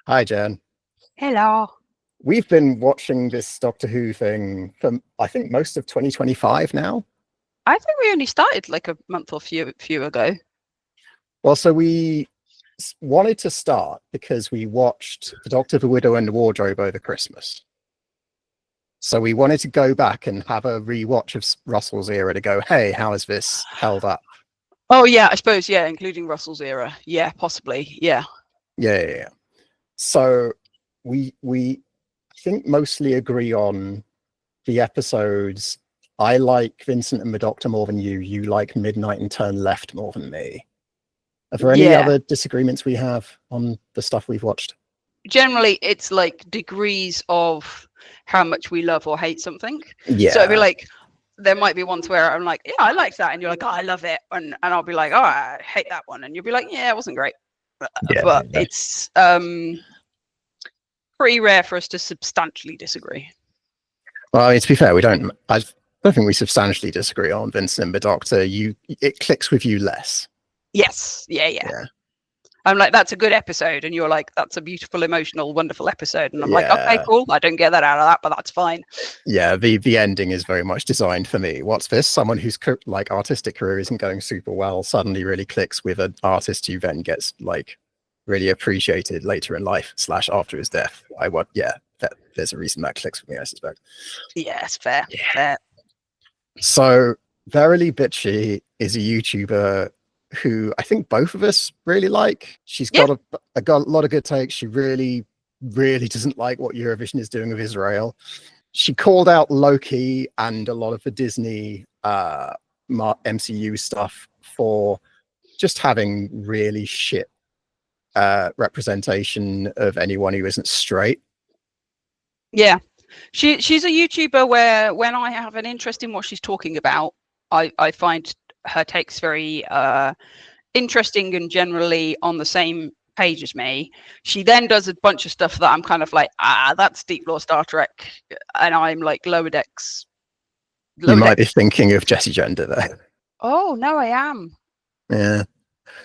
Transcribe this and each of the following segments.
Hi, Jen. Hello. We've been watching this Doctor Who thing for, I think, most of 2025 now. I think we only started like a month or few ago. Well, so we wanted to start because we watched The Doctor, the Widow, and the Wardrobe over Christmas. So we wanted to go back and have a rewatch of Russell's era to go, hey, how has this held up? Oh yeah, I suppose, yeah, including Russell's era. Yeah, possibly. Yeah. Yeah. So we I think mostly agree on the episodes. I like Vincent and the Doctor more than you. You like Midnight and Turn Left more than me. Are there any other disagreements we have on the stuff we've watched? Generally, it's like degrees of how much we love or hate something. Yeah. So it'd be like, there might be ones where I'm like, yeah, I like that. And you're like, oh, I love it. And I'll be like, oh, I hate that one. And you'll be like, yeah, it wasn't great. But it's pretty rare for us to substantially disagree. Well, I mean, to be fair, I don't think we substantially disagree on Vincent and the Doctor. It clicks with you less. Yes. Yeah. I'm like, that's a good episode. And you're like, that's a beautiful, emotional, wonderful episode. And I'm like, okay, cool. I don't get that out of that, but that's fine. Yeah, the ending is very much designed for me. What's this? Someone whose like artistic career isn't going super well suddenly really clicks with an artist who then gets like really appreciated later in life / after his death. There's a reason that clicks with me, I suspect. Yes, fair. Fair. So VerilieBitchie is a YouTuber who I think both of us really like. She's got a lot of good takes. She really doesn't like what Eurovision is doing with Israel. She called out Loki and a lot of the Disney MCU stuff for just having really shit representation of anyone who isn't straight. Yeah, she's a YouTuber where when I have an interest in what she's talking about, I find her takes very interesting and generally on the same page as me. She then does a bunch of stuff that I'm kind of like, that's Deep Lore Star Trek, and I'm like Lower Decks. You might be thinking of Jessie Gender there. Oh no, I am. Yeah.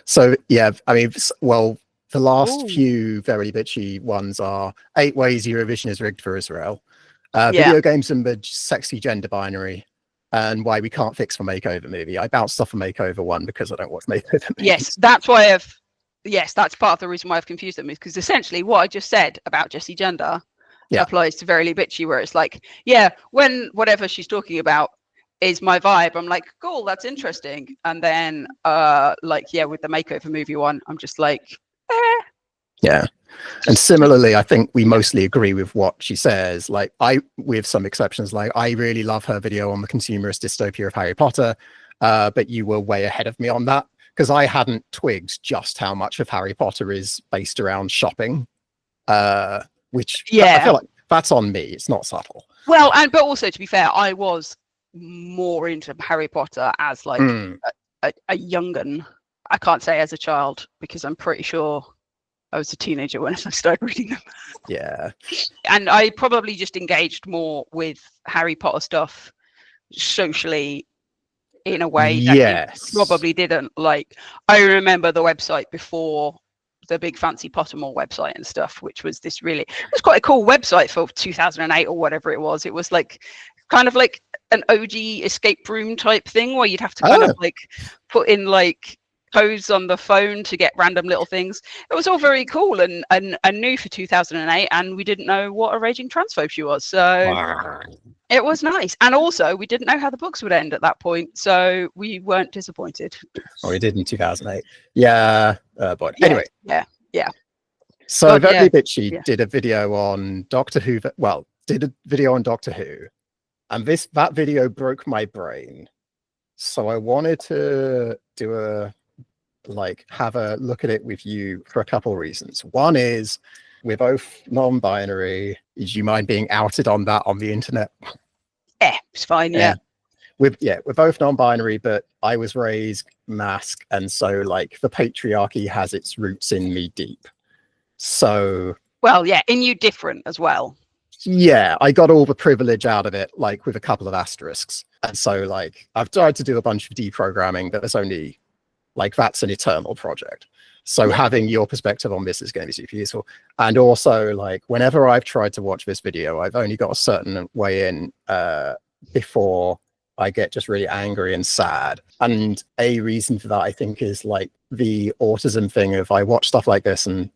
So yeah, I mean, well, the last few VerilieBitchie ones are 8 ways Eurovision is rigged for Israel, video games and the sexy gender binary, and why we can't fix the makeover movie. I bounced off a makeover one because I don't watch makeover movies. Yes, that's why that's part of the reason why I've confused them, is because essentially what I just said about Jessie Gender applies to VerilieBitchie, where it's like, when whatever she's talking about is my vibe, I'm like, cool, that's interesting. And then with the makeover movie one, I'm just like, Yeah. And similarly, I think we mostly agree with what she says. Like, with some exceptions, like I really love her video on the consumerist dystopia of Harry Potter, but you were way ahead of me on that because I hadn't twigged just how much of Harry Potter is based around shopping, which I feel like that's on me. It's not subtle. Well, but also to be fair, I was more into Harry Potter as like a young'un. I can't say as a child because I'm pretty sure I was a teenager when I started reading them. Yeah. And I probably just engaged more with Harry Potter stuff socially in a way that you probably didn't. Like, I remember the website before the big fancy Pottermore website and stuff, which was it was quite a cool website for 2008 or whatever it was. It was like kind of like an OG escape room type thing where you'd have to kind of like put in like codes on the phone to get random little things. It was all very cool and new for 2008, and we didn't know what a raging transphobe she was, so it was nice. And also we didn't know how the books would end at that point, so we weren't disappointed. We did in 2008. But anyway, so VerilieBitchie did a video on Doctor Who. Did a video on Doctor Who, and that video broke my brain, so I wanted to have a look at it with you for a couple of reasons. One is we're both non-binary. Do you mind being outed on that on the internet? It's fine. We're both non-binary, but I was raised mask, and so like the patriarchy has its roots in me deep. So in you different as well. I got all the privilege out of it, like with a couple of asterisks. And so like I've tried to do a bunch of deprogramming, but there's only Like that's an eternal project. So having your perspective on this is going to be super useful. And also, like, whenever I've tried to watch this video, I've only got a certain way in before I get just really angry and sad. And a reason for that, I think, is like the autism thing of I watch stuff like this and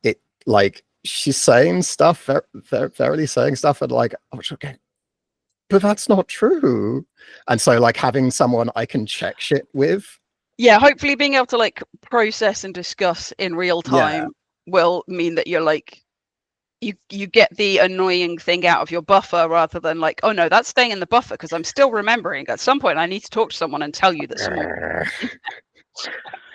it like she's saying stuff, Verilie saying stuff, and like, oh, okay, but that's not true. And so like having someone I can check shit with. Yeah, hopefully being able to like process and discuss in real time will mean that you're like you get the annoying thing out of your buffer rather than like, oh no, that's staying in the buffer because I'm still remembering. At some point I need to talk to someone and tell you this.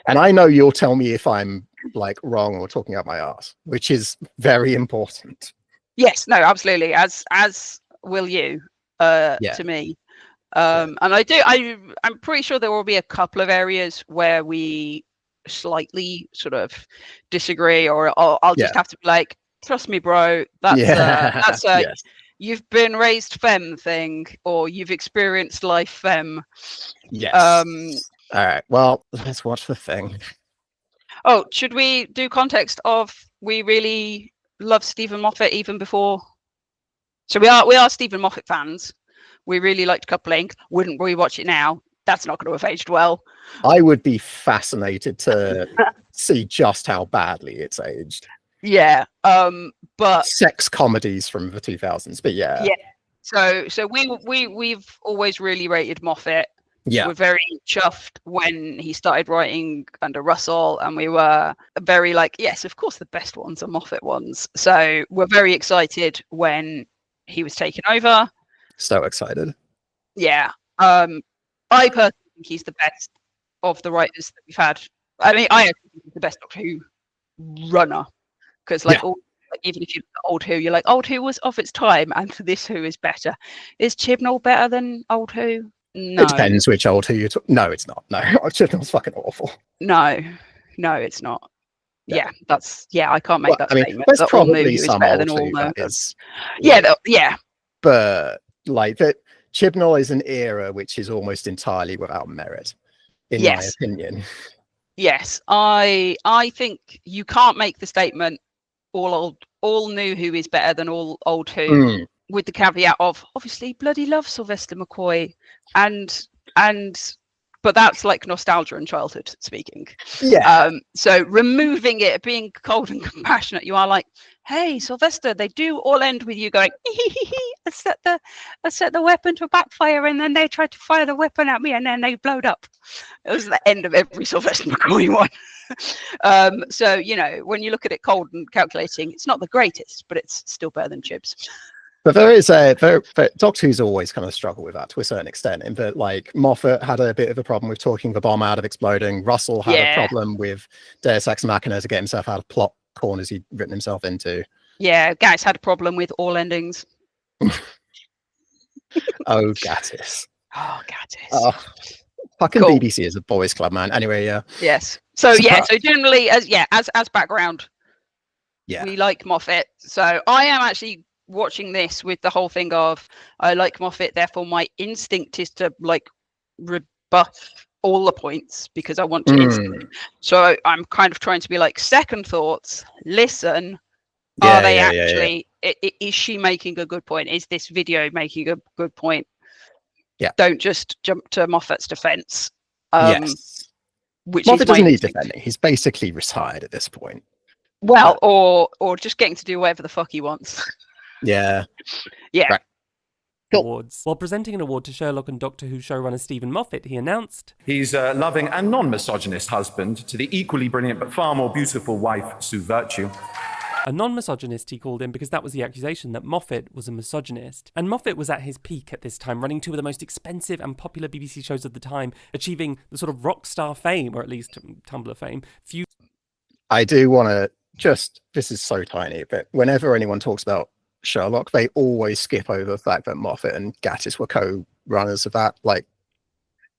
And I know you'll tell me if I'm like wrong or talking out my ass, which is very important. Yes, no, absolutely. As will you to me. And I'm pretty sure there will be a couple of areas where we slightly sort of disagree, or I'll just have to be like, trust me, bro, that's a yes. You've been raised femme thing, or you've experienced life femme. Yes. All right, well, let's watch the thing. Oh, should we do context of we really love Stephen Moffat even before? So we are Stephen Moffat fans. We really liked Coupling. Wouldn't rewatch it now. That's not going to have aged well. I would be fascinated to see just how badly it's aged. Yeah, but sex comedies from the 2000s, but yeah. So we've always really rated Moffat. Yeah, we're very chuffed when he started writing under Russell, and we were very like, yes, of course the best ones are Moffat ones. So we're very excited when he was taken over. So excited. Yeah. I personally think he's the best of the writers that we've had. I mean, I think he's the best Doctor Who runner, because like, even if you Old Who, you're like, Old Who was of its time, and this Who is better. Is Chibnall better than Old Who? No. It depends which Old Who you're talking. No, it's not. No, Chibnall's fucking awful. No, it's not. Yeah, I can't make that statement. There's probably some Old Who that is. Yeah. But like that, Chibnall is an era which is almost entirely without merit, in my opinion. Yes, I think you can't make the statement all new Who is better than all Old Who, with the caveat of obviously bloody love Sylvester McCoy, but that's like nostalgia and childhood speaking. Yeah. So removing it, being cold and compassionate, you are like, hey, Sylvester, they do all end with you going, I set the weapon to backfire, and then they tried to fire the weapon at me, and then they blowed up. It was the end of every Sylvester McCoy one. So, you know, when you look at it cold and calculating, it's not the greatest, but it's still better than Chibs. But there is Doctor Who's always kind of struggled with that to a certain extent, in that like Moffat had a bit of a problem with talking the bomb out of exploding. Russell had a problem with Deus Ex Machina to get himself out of plot corners he'd written himself into. Yeah, Gatiss had a problem with all endings. Oh, Gatiss. Oh, Gatiss. Fucking cool. BBC is a boys' club, man. Anyway, yeah. Yes. So so generally, as background, we like Moffat. So I am actually watching this with the whole thing of I like Moffat, therefore my instinct is to like rebuff all the points because I want to. So I'm kind of trying to be like, second thoughts, listen, are they actually is she making a good point? Is this video making a good point? Don't just jump to Moffat's defense. Which Moffat doesn't need defending. He's basically retired at this point. Well, or just getting to do whatever the fuck he wants. Yeah. Right. Awards. While presenting an award to Sherlock and Doctor Who showrunner Stephen Moffat, he announced, he's a loving and non-misogynist husband to the equally brilliant but far more beautiful wife, Sue Virtue. A non-misogynist, he called him, because that was the accusation that Moffat was a misogynist. And Moffat was at his peak at this time, running two of the most expensive and popular BBC shows of the time, achieving the sort of rock star fame, or at least Tumblr fame. I do want to this is so tiny, but whenever anyone talks about Sherlock, they always skip over the fact that Moffat and Gatiss were co-runners of that, like,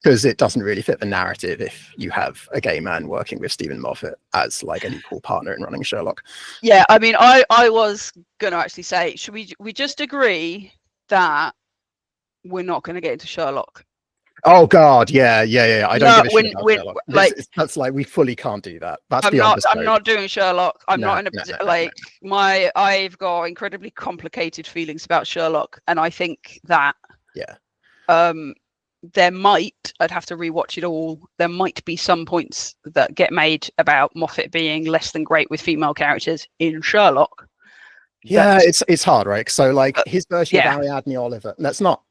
because it doesn't really fit the narrative if you have a gay man working with Stephen Moffat as like an equal partner in running Sherlock. Yeah, I mean, I was gonna actually say, should we just agree that we're not going to get into Sherlock? Oh God, yeah. I don't give a shit about when Sherlock. like That's like we fully can't do that. That's I'm beyond not the scope. I'm not doing Sherlock. I'm No, not in a no, like I've got incredibly complicated feelings about Sherlock, and I think that Yeah. there might, I'd have to rewatch it all. There might be some points that get made about Moffat being less than great with female characters in Sherlock. Yeah, it's hard, right? So like his version yeah. of Ariadne Oliver. That's not.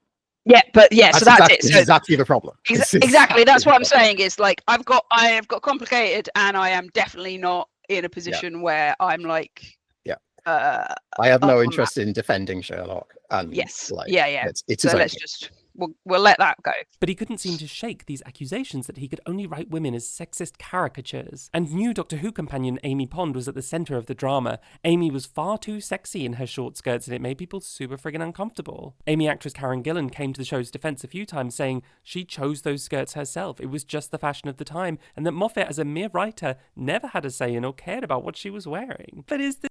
Yeah, but yeah, so that's it. So exactly the problem. Exactly, that's what I'm saying. Is like I have got complicated, and I am definitely not in a position where I'm like. Yeah. I have no interest that. in defending Sherlock. And yes. like, Yeah. It's so let's just we'll let that go. But he couldn't seem to shake these accusations that he could only write women as sexist caricatures. And new Doctor Who companion Amy Pond was at the centre of the drama. Amy was far too sexy in her short skirts, and it made people super friggin' uncomfortable. Amy actress Karen Gillan came to the show's defence a few times, saying she chose those skirts herself. It was just the fashion of the time, and that Moffat, as a mere writer, never had a say in or cared about what she was wearing. But is this...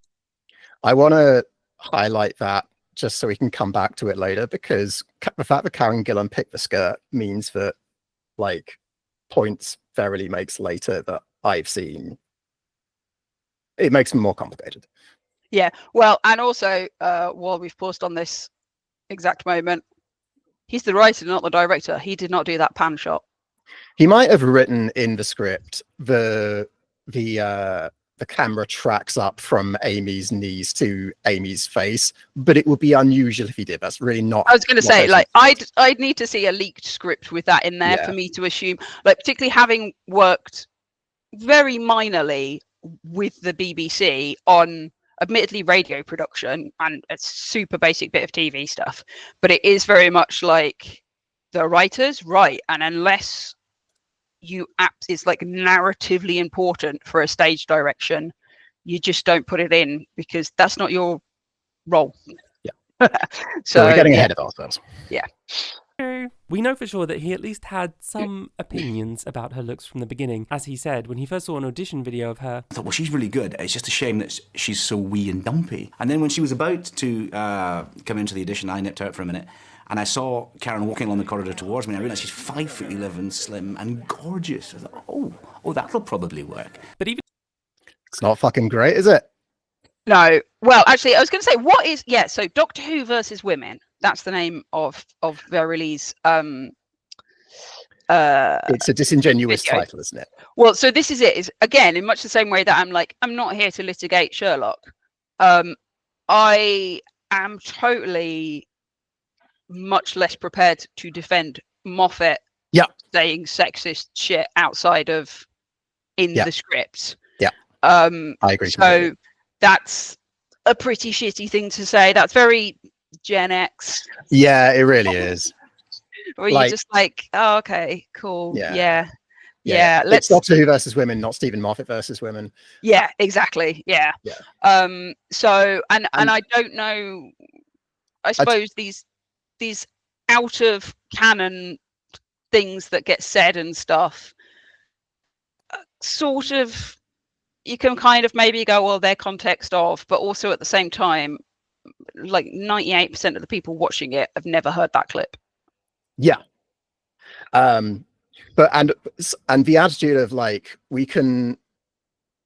I want to highlight that just so we can come back to it later, because the fact that Karen Gillan picked the skirt means that, like, points Verilie makes later that I've seen, it makes them more complicated. Yeah, well, and also, while we've paused on this exact moment, he's the writer, not the director. He did not do that pan shot. He might have written in the script the camera tracks up from Amy's knees to Amy's face, but it would be unusual if he did. That's really not. I was going to say, like, I'd need to see a leaked script with that in there for me to assume, like, particularly having worked very minorly with the BBC on admittedly radio production and a super basic bit of TV stuff, but it is very much like the writers, right? And unless it's like narratively important for a stage direction, you just don't put it in because that's not your role. Yeah. So we're getting ahead of ourselves. Yeah. We know for sure that he at least had some opinions about her looks from the beginning. As he said, when he first saw an audition video of her, I thought, well, she's really good. It's just a shame that she's so wee and dumpy. And then when she was about to come into the audition, I nipped out for a minute, and I saw Karen walking along the corridor towards me, and I realised she's 5'11", slim and gorgeous. I thought, oh, that'll probably work. But even... It's not fucking great, is it? No. Well, actually, I was going to say, so Doctor Who versus Women. That's the name of Verilie's. It's a disingenuous video. title, isn't it? Well, so this is it. Is again in much the same way that I'm not here to litigate Sherlock. I am totally much less prepared to defend Moffat saying sexist shit outside of the scripts. Yeah. I agree. So completely. that's a pretty shitty thing to say. That's very Gen X. Yeah, it really is. Where you're just like, oh, okay, cool. Yeah. It's Doctor Who versus Women, not Stephen Moffat versus Women. Yeah, exactly. Yeah. So and I don't know. I suppose these out of canon things that get said and stuff, sort of, you can kind of maybe go, well, they're context of, but also at the same time, like 98% of the people watching it have never heard that clip. Yeah. But and the attitude of like, we can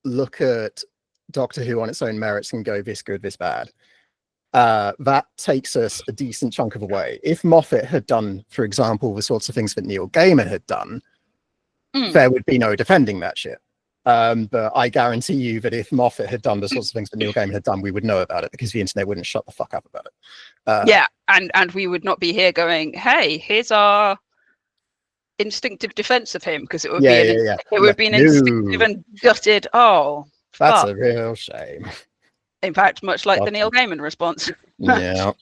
look at Doctor Who on its own merits and go this good, this bad. That takes us a decent chunk of the way. If Moffat had done, for example, the sorts of things that Neil Gaiman had done, there would be no defending that shit. But I guarantee you that if Moffat had done the sorts of things that Neil Gaiman had done, we would know about it because the internet wouldn't shut the fuck up about it. And we would not be here going, hey, here's our instinctive defense of him, because it would be an instinctive and gutted, that's a real shame. In fact, much like the Neil Gaiman response. Yeah.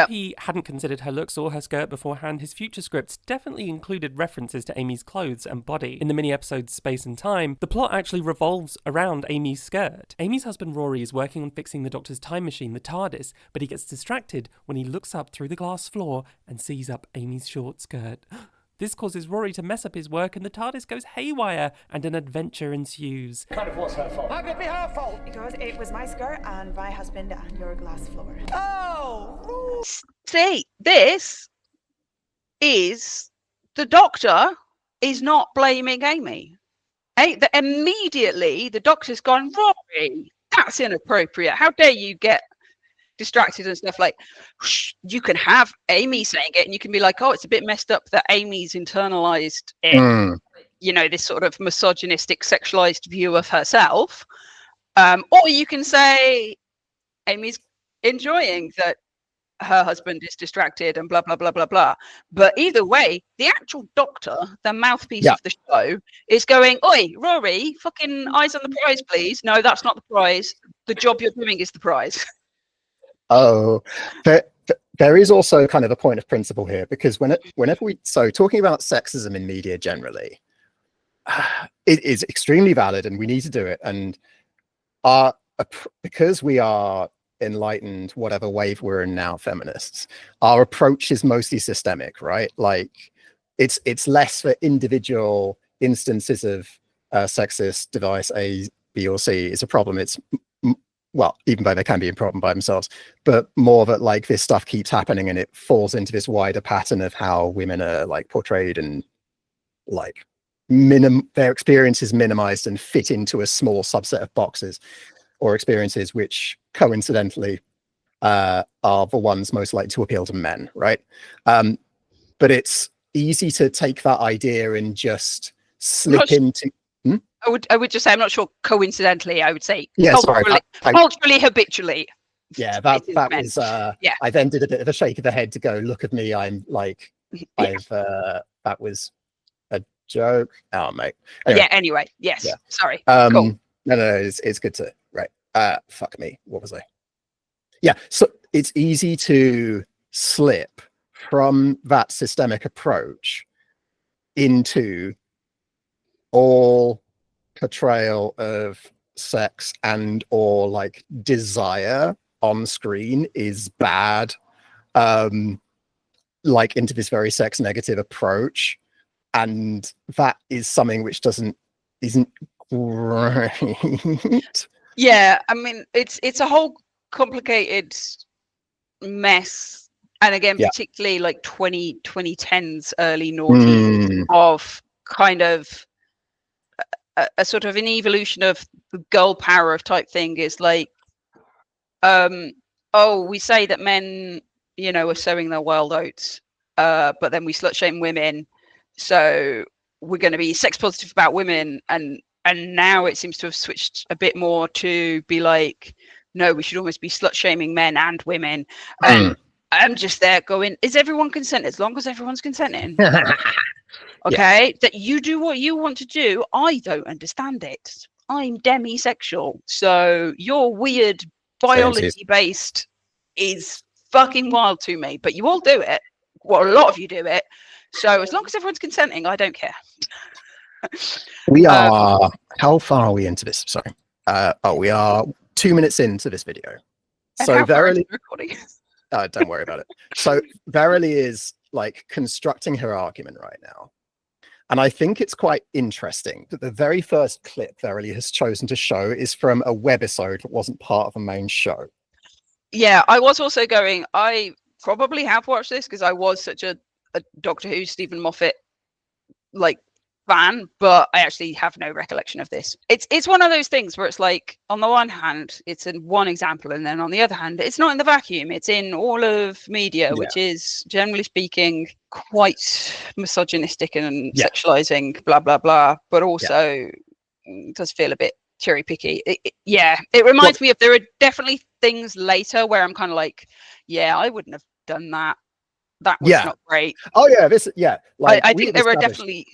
He hadn't considered her looks or her skirt beforehand. His future scripts definitely included references to Amy's clothes and body. In the mini-episode Space and Time, the plot actually revolves around Amy's skirt. Amy's husband Rory is working on fixing the Doctor's time machine, the TARDIS, but he gets distracted when he looks up through the glass floor and sees up Amy's short skirt. This causes Rory to mess up his work and the TARDIS goes haywire and an adventure ensues. Kind of what's her fault? How could it be her fault? Because it was my skirt and my husband and your glass floor. Oh! See, this is the doctor is not blaming Amy. Immediately, the doctor's gone, Rory, that's inappropriate. How dare you get distracted and stuff. Like, you can have Amy saying it and you can be like, oh, it's a bit messed up that Amy's internalized it, you know, this sort of misogynistic sexualized view of herself, or you can say Amy's enjoying that her husband is distracted and blah blah blah blah blah. But either way, the actual doctor, the mouthpiece of the show, is going, oi, Rory, fucking eyes on the prize, please. No, that's not the prize. The job you're doing is the prize. Oh, but there is also kind of a point of principle here, because whenever talking about sexism in media generally, it is extremely valid and we need to do it. And because we are enlightened, whatever wave we're in now, feminists, our approach is mostly systemic, right? Like it's less for individual instances of sexist device A, B, or C is a problem. It's well, even though they can be a problem by themselves, but more that like this stuff keeps happening and it falls into this wider pattern of how women are like portrayed and like their experience is minimized and fit into a small subset of boxes or experiences which coincidentally are the ones most likely to appeal to men, right? But it's easy to take that idea and just slip into... I would just say, I'm not sure coincidentally, I would say culturally, habitually. Yeah, that was, I then did a bit of a shake of the head to go, look at me, I'm like, that was a joke. Oh, mate. Anyway, yes, sorry. Cool. No, it's good to, right. Fuck me, what was I? Yeah, so it's easy to slip from that systemic approach into all portrayal of sex and or like desire on screen is bad, like into this very sex negative approach, and that is something which isn't great. Yeah, I mean it's a whole complicated mess, and again particularly like 2010s early noughties of kind of a sort of an evolution of the girl power of type thing is like, we say that men, you know, are sowing their wild oats, but then we slut shame women, so we're going to be sex positive about women, and now it seems to have switched a bit more to be like, no, we should almost be slut shaming men and women. And I'm just there going, is everyone consenting? As long as everyone's consenting. Okay, that you do what you want to do. I don't understand it. I'm demisexual, so your weird biology based is fucking wild to me. But you all do it. Well, a lot of you do it. So as long as everyone's consenting, I don't care. We are. How far are we into this? Sorry. We are 2 minutes into this video. So Verilie, don't worry about it. So Verilie is like constructing her argument right now. And I think it's quite interesting that the very first clip Verilie has chosen to show is from a webisode that wasn't part of a main show. Yeah, I was also going, I probably have watched this because I was such a Doctor Who, Stephen Moffat, like, fan, but I actually have no recollection of this. It's one of those things where it's like, on the one hand, it's in one example, and then on the other hand, it's not in the vacuum. It's in all of media, which is, generally speaking, quite misogynistic and sexualizing, blah, blah, blah, but also does feel a bit cherry picky. It reminds me of, there are definitely things later where I'm kind of like, I wouldn't have done that. That was not great. Oh yeah, like, I think there are definitely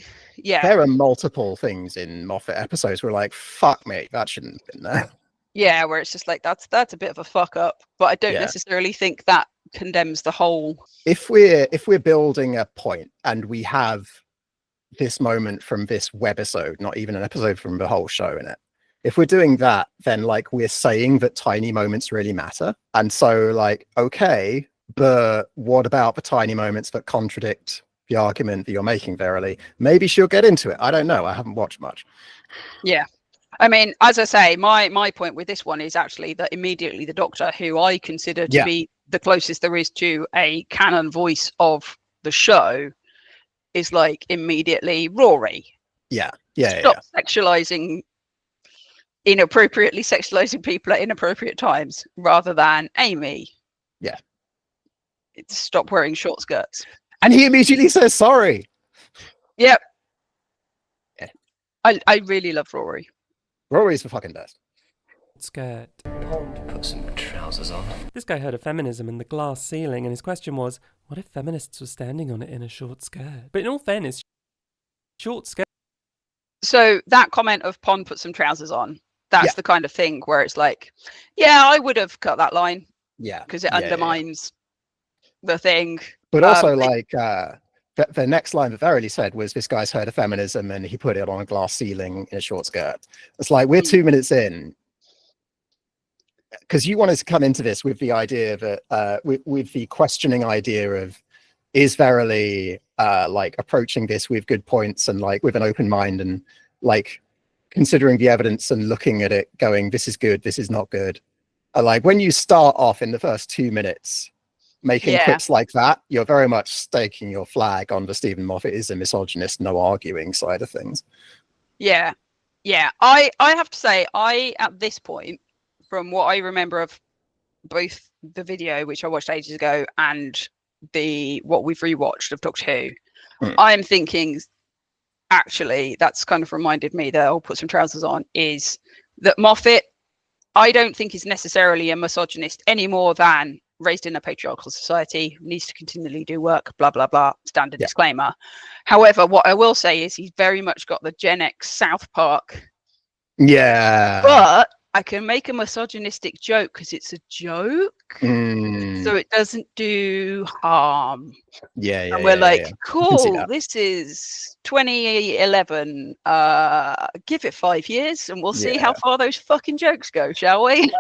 there are multiple things in Moffat episodes where like, fuck me, that shouldn't have been there. Yeah, where it's just like, that's a bit of a fuck up, but I don't necessarily think that condemns the whole. If we're building a point and we have this moment from this webisode, not even an episode from the whole show in it, if we're doing that, then like we're saying that tiny moments really matter. And so like, okay, but what about the tiny moments that contradict the argument that you're making, Verilie? Maybe she'll get into it. I don't know. I haven't watched much. Yeah. I mean, as I say, my point with this one is actually that immediately the Doctor, who I consider to be the closest there is to a canon voice of the show, is like immediately Rory. Yeah. Stop sexualizing, inappropriately sexualizing people at inappropriate times, rather than Amy. Yeah. Stop wearing short skirts. And he immediately says sorry. Yep. Yeah. I really love Rory. Rory's the fucking best. Skirt. Pond put some trousers on. This guy heard of feminism and the glass ceiling, and his question was, what if feminists were standing on it in a short skirt? But in all fairness, short skirt. So that comment of Pond put some trousers on, that's the kind of thing where it's like, yeah, I would have cut that line. Yeah. Because it undermines the thing. But also, the next line that Verilie said was, this guy's heard of feminism and he put it on a glass ceiling in a short skirt. It's like, we're 2 minutes in. Because you wanted to come into this with the idea that, with the questioning idea of, is Verilie like approaching this with good points and like with an open mind and like considering the evidence and looking at it going, this is good, this is not good. Like when you start off in the first 2 minutes making quips like that, you're very much staking your flag on the Stephen Moffat is a misogynist, no arguing side of things. Yeah. I have to say, at this point, from what I remember of both the video, which I watched ages ago, and what we've rewatched of Doctor Who, I'm thinking, actually, that's kind of reminded me that I'll put some trousers on, is that Moffat, I don't think is necessarily a misogynist any more than raised in a patriarchal society, needs to continually do work, blah, blah, blah, standard disclaimer. However, what I will say is he's very much got the Gen X South Park. Yeah. But I can make a misogynistic joke because it's a joke. So it doesn't do harm. Yeah. And we're like, cool, this is 2011. Give it 5 years and we'll see how far those fucking jokes go, shall we?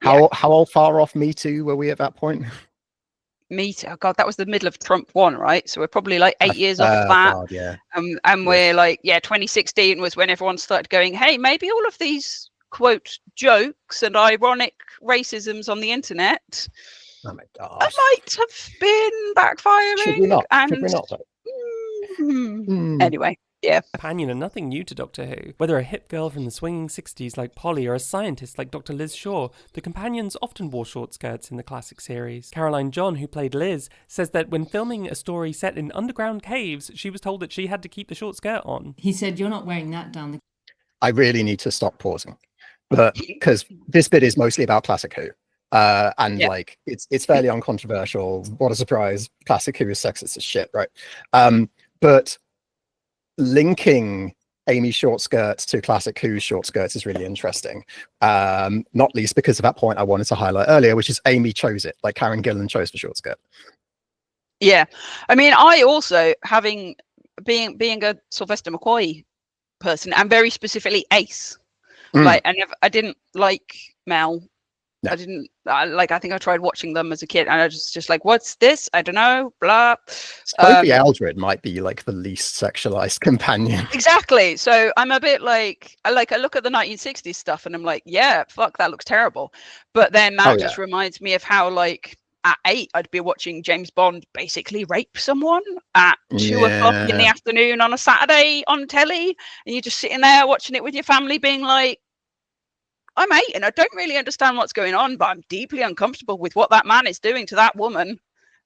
How far off Me Too were we at that point? Me Too. Oh God, that was the middle of Trump 1, right? So we're probably like 8 years off of that. God, and we're like, 2016 was when everyone started going, hey, maybe all of these quote jokes and ironic racisms on the internet might have been backfiring. Should we not? Should we not? Anyway. Yeah. Companion are nothing new to Doctor Who. Whether a hip girl from the swinging 60s like Polly or a scientist like Dr. Liz Shaw, the companions often wore short skirts in the classic series. Caroline John, who played Liz, says that when filming a story set in underground caves, she was told that she had to keep the short skirt on. He said, you're not wearing that down the... I really need to stop pausing. But because this bit is mostly about Classic Who. And like it's fairly uncontroversial. What a surprise. Classic Who is sexist as shit, right? But linking Amy's short skirts to Classic Who's short skirts is really interesting. Not least because of that point I wanted to highlight earlier, which is Amy chose it. Like Karen Gillan chose the short skirt. Yeah. I mean, I also, being a Sylvester McCoy person, and very specifically Ace, like I didn't like Mel. No. I think I tried watching them as a kid and I was just like, what's this? I don't know, blah. Sophie Aldred might be like the least sexualized companion. Exactly. So I'm a bit like I look at the 1960s stuff and I'm like, yeah, fuck, that looks terrible. But then that just reminds me of how like at 8 I'd be watching James Bond basically rape someone at 2 o'clock in the afternoon on a Saturday on telly, and you're just sitting there watching it with your family being like, I'm 8 and I don't really understand what's going on, but I'm deeply uncomfortable with what that man is doing to that woman.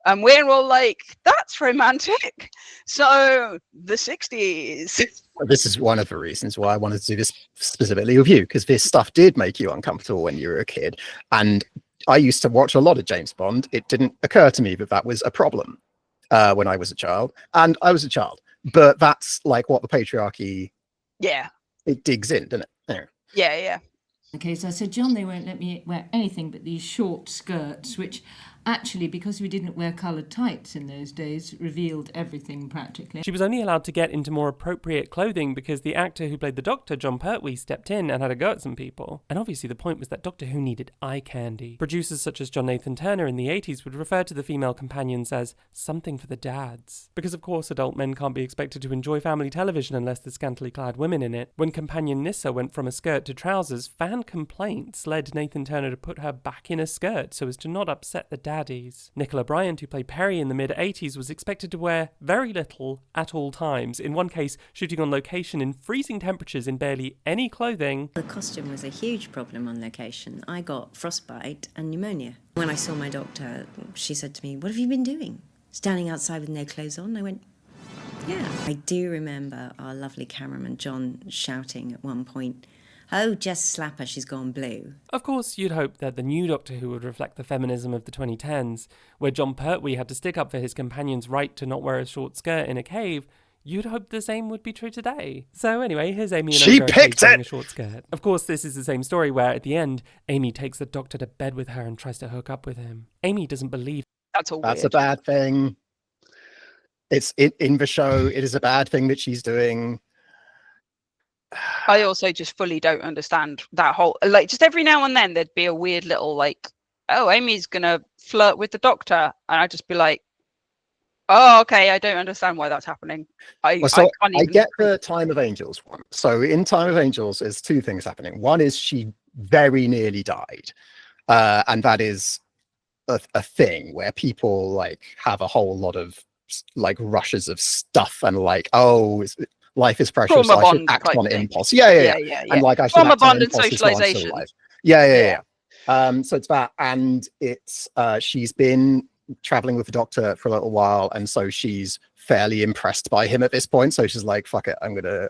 And we're all like, that's romantic. So the 60s. This is one of the reasons why I wanted to do this specifically with you, because this stuff did make you uncomfortable when you were a kid. And I used to watch a lot of James Bond. It didn't occur to me that that was a problem when I was a child. And I was a child. But that's like what the patriarchy, it digs in, doesn't it? Yeah. Okay, so I said, John, they won't let me wear anything but these short skirts, which actually, because we didn't wear coloured tights in those days, revealed everything practically. She was only allowed to get into more appropriate clothing because the actor who played the Doctor, John Pertwee, stepped in and had a go at some people. And obviously the point was that Doctor Who needed eye candy. Producers such as John Nathan Turner in the 80s would refer to the female companions as something for the dads. Because of course adult men can't be expected to enjoy family television unless there's scantily clad women in it. When companion Nyssa went from a skirt to trousers, fan complaints led Nathan Turner to put her back in a skirt so as to not upset the daddies. Nicola Bryant, who played Perry in the mid-80s, was expected to wear very little at all times. In one case, shooting on location in freezing temperatures in barely any clothing. The costume was a huge problem on location. I got frostbite and pneumonia. When I saw my doctor, she said to me, "What have you been doing? Standing outside with no clothes on?" I went, "Yeah." I do remember our lovely cameraman John shouting at one point, "Oh, just slap her, she's gone blue." Of course, you'd hope that the new Doctor Who would reflect the feminism of the 2010s, where John Pertwee had to stick up for his companion's right to not wear a short skirt in a cave. You'd hope the same would be true today. So anyway, here's Amy and She picked wearing it! a short skirt. Of course, this is the same story where, at the end, Amy takes the Doctor to bed with her and tries to hook up with him. Amy doesn't believe. That's all That's weird. a bad thing. It's in the show. It is a bad thing that she's doing. I also just fully don't understand that whole, like, just every now and then there'd be a weird little, like, oh, Amy's gonna flirt with the Doctor, and I'd just be like, oh, okay, I don't understand why that's happening. I can't even... get the Time of Angels one. So in Time of Angels, there's two things happening. One is she very nearly died, and that is a thing where people like have a whole lot of like rushes of stuff and like, oh, life is precious, so I should act on impulse. Yeah. And like I should trauma act on bond and impulse as long as I'm still socialization. alive. Yeah. So it's that, and it's she's been traveling with the Doctor for a little while, and so she's fairly impressed by him at this point. So she's like, "Fuck it, I'm gonna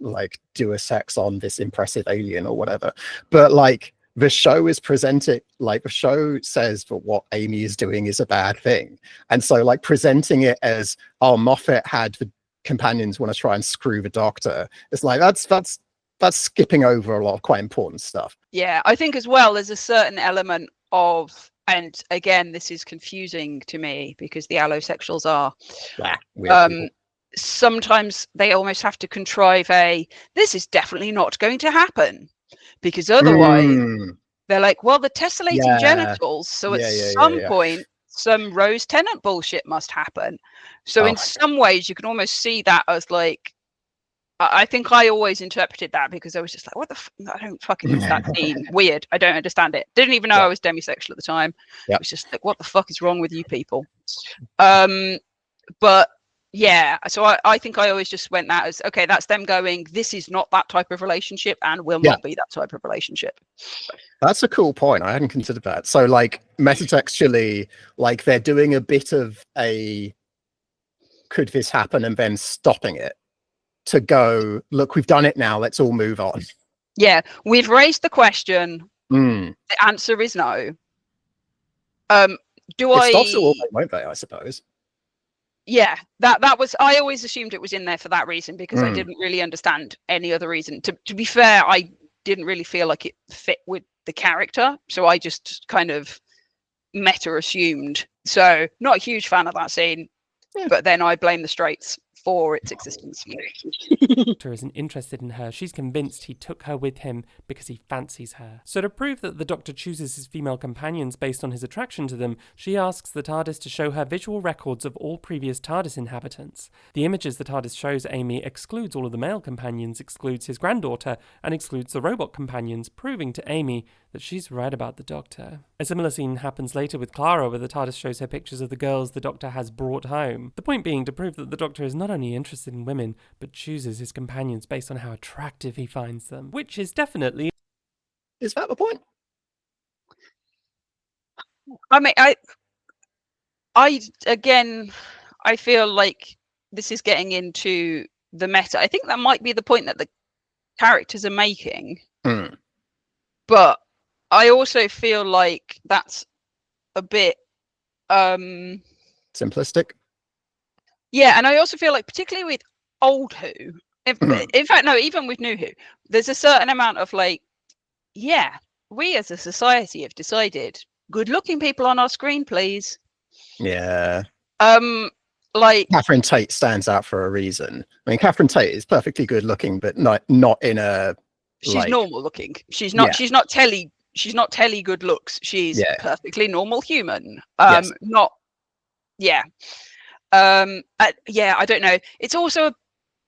like do a sex on this impressive alien or whatever." But like the show is presenting, like the show says that what Amy is doing is a bad thing, and so like presenting it as, oh, Moffat had the companions want to try and screw the Doctor. It's like that's skipping over a lot of quite important stuff. Yeah, I think as well there's a certain element of, and again this is confusing to me because the allosexuals are Weird people. Sometimes they almost have to contrive this is definitely not going to happen, because otherwise they're like, well, the tessellating genitals, so at some point some Rose Tennant bullshit must happen. So in some ways you can almost see that as like, I think I always interpreted that because I was just like, what the I don't fucking that scene. Weird. I don't understand it. Didn't even know I was demisexual at the time. It was just like, what the fuck is wrong with you people? But yeah, so I think I always just went that as, okay, that's them going, this is not that type of relationship and will not be that type of relationship. That's a cool point. I hadn't considered that. So like metatextually, like they're doing a bit of a could this happen and then stopping it to go, look, we've done it now, let's all move on. Yeah, we've raised the question. The answer is no. It stops it all, won't they, I suppose? Yeah, that was, I always assumed it was in there for that reason because I didn't really understand any other reason. To be fair, I didn't really feel like it fit with the character, so I just kind of meta assumed. So not a huge fan of that scene, but then I blame the Straits for its existence. Doctor isn't interested in her. She's convinced he took her with him because he fancies her. So to prove that the Doctor chooses his female companions based on his attraction to them, she asks the TARDIS to show her visual records of all previous TARDIS inhabitants. The images the TARDIS shows Amy excludes all of the male companions, excludes his granddaughter, and excludes the robot companions, proving to Amy that she's right about the Doctor. A similar scene happens later with Clara, where the TARDIS shows her pictures of the girls the Doctor has brought home. The point being to prove that the Doctor is not only interested in women, but chooses his companions based on how attractive he finds them, which is definitely... Is that the point? I mean, I feel like this is getting into the meta. I think that might be the point that the characters are making. But I also feel like that's a bit simplistic. Yeah, and I also feel like, particularly with old Who, in fact, no, even with new Who, there's a certain amount of like, yeah, we as a society have decided good-looking people on our screen, please. Yeah. Like Catherine Tate stands out for a reason. I mean, Catherine Tate is perfectly good-looking, but not in a. She's normal looking. She's not. Yeah. She's not telly. She's not telly good looks. She's perfectly normal human. Not. Yeah. Yeah. I don't know. It's also a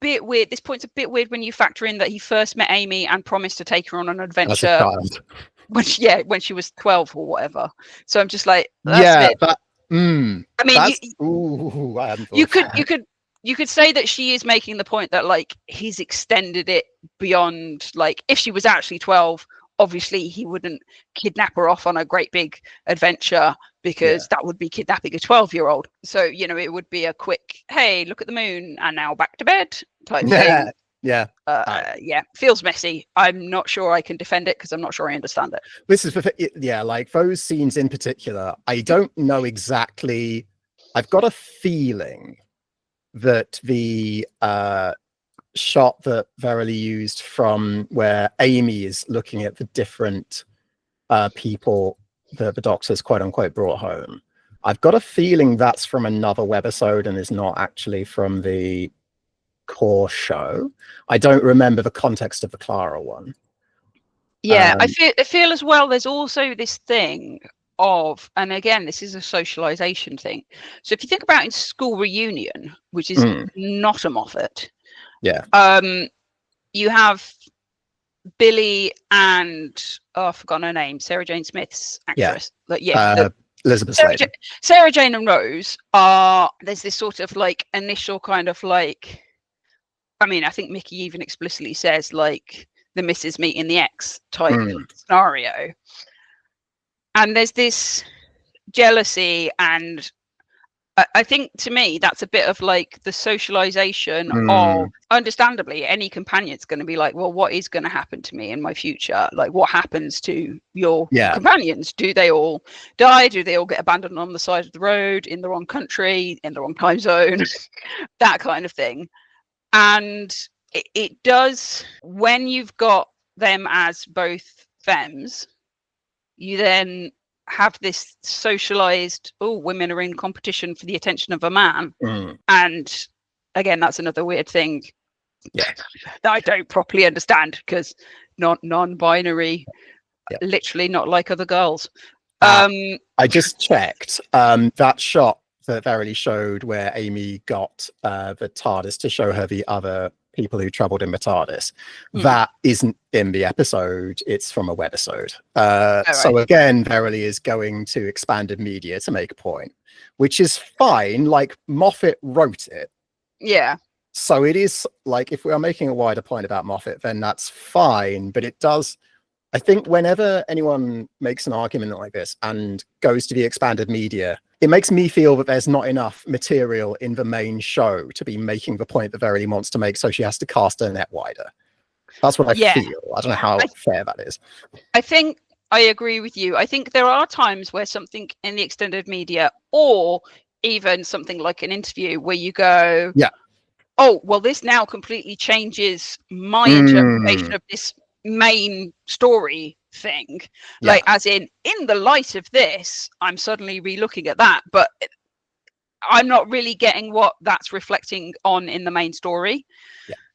bit weird. This point's a bit weird when you factor in that he first met Amy and promised to take her on an adventure when she was 12 or whatever. So I'm just like, that's yeah, it. but I mean, I hadn't thought you of could that. you could say that she is making the point that like he's extended it beyond, like, if she was actually 12, obviously he wouldn't kidnap her off on a great big adventure, because that would be kidnapping a 12-year-old. So, you know, it would be a quick, hey, look at the moon and now back to bed type thing. Yeah. Yeah, feels messy. I'm not sure I can defend it because I'm not sure I understand it. This is like those scenes in particular. I don't know exactly. I've got a feeling that the shot that Verily used from where Amy is looking at the different people that the doctors quote unquote brought home. I've got a feeling that's from another webisode and is not actually from the core show. I don't remember the context of the Clara one. Yeah, I feel as well there's also this thing of, and again, this is a socialization thing. So if you think about in School Reunion, which is not a Moffat, you have Billy and I've forgotten her name, Sarah Jane Smith's actress. Elizabeth Sladen. Sarah Jane and Rose are, there's this sort of like initial kind of like, I mean, I think Mickey even explicitly says like the Mrs. Meeting the Ex type scenario. And there's this jealousy, and I think to me that's a bit of like the socialization of, understandably, any companion's going to be like, well, what is going to happen to me in my future? Like, what happens to your companions? Do they all die? Do they all get abandoned on the side of the road, in the wrong country, in the wrong time zone? That kind of thing. And it does, when you've got them as both femmes, you then have this socialized, women are in competition for the attention of a man. And again, that's another weird thing that I don't properly understand, because non-binary, literally not like other girls. I just checked that shot that Verily showed where Amy got the TARDIS to show her the other people who travelled in the TARDIS. That isn't in the episode, it's from a webisode. So again, Verily is going to expanded media to make a point, which is fine. Like, Moffat wrote it. Yeah. So it is like, if we are making a wider point about Moffat, then that's fine. But it does, I think whenever anyone makes an argument like this and goes to the expanded media, it makes me feel that there's not enough material in the main show to be making the point that Verily wants to make, so she has to cast her net wider. That's what I feel. I don't know how fair that is. I think I agree with you. I think there are times where something in the extended media, or even something like an interview, where you go, oh, well, this now completely changes my interpretation of this main story thing. Like, as in the light of this, I'm suddenly re-looking at that, but I'm not really getting what that's reflecting on in the main story,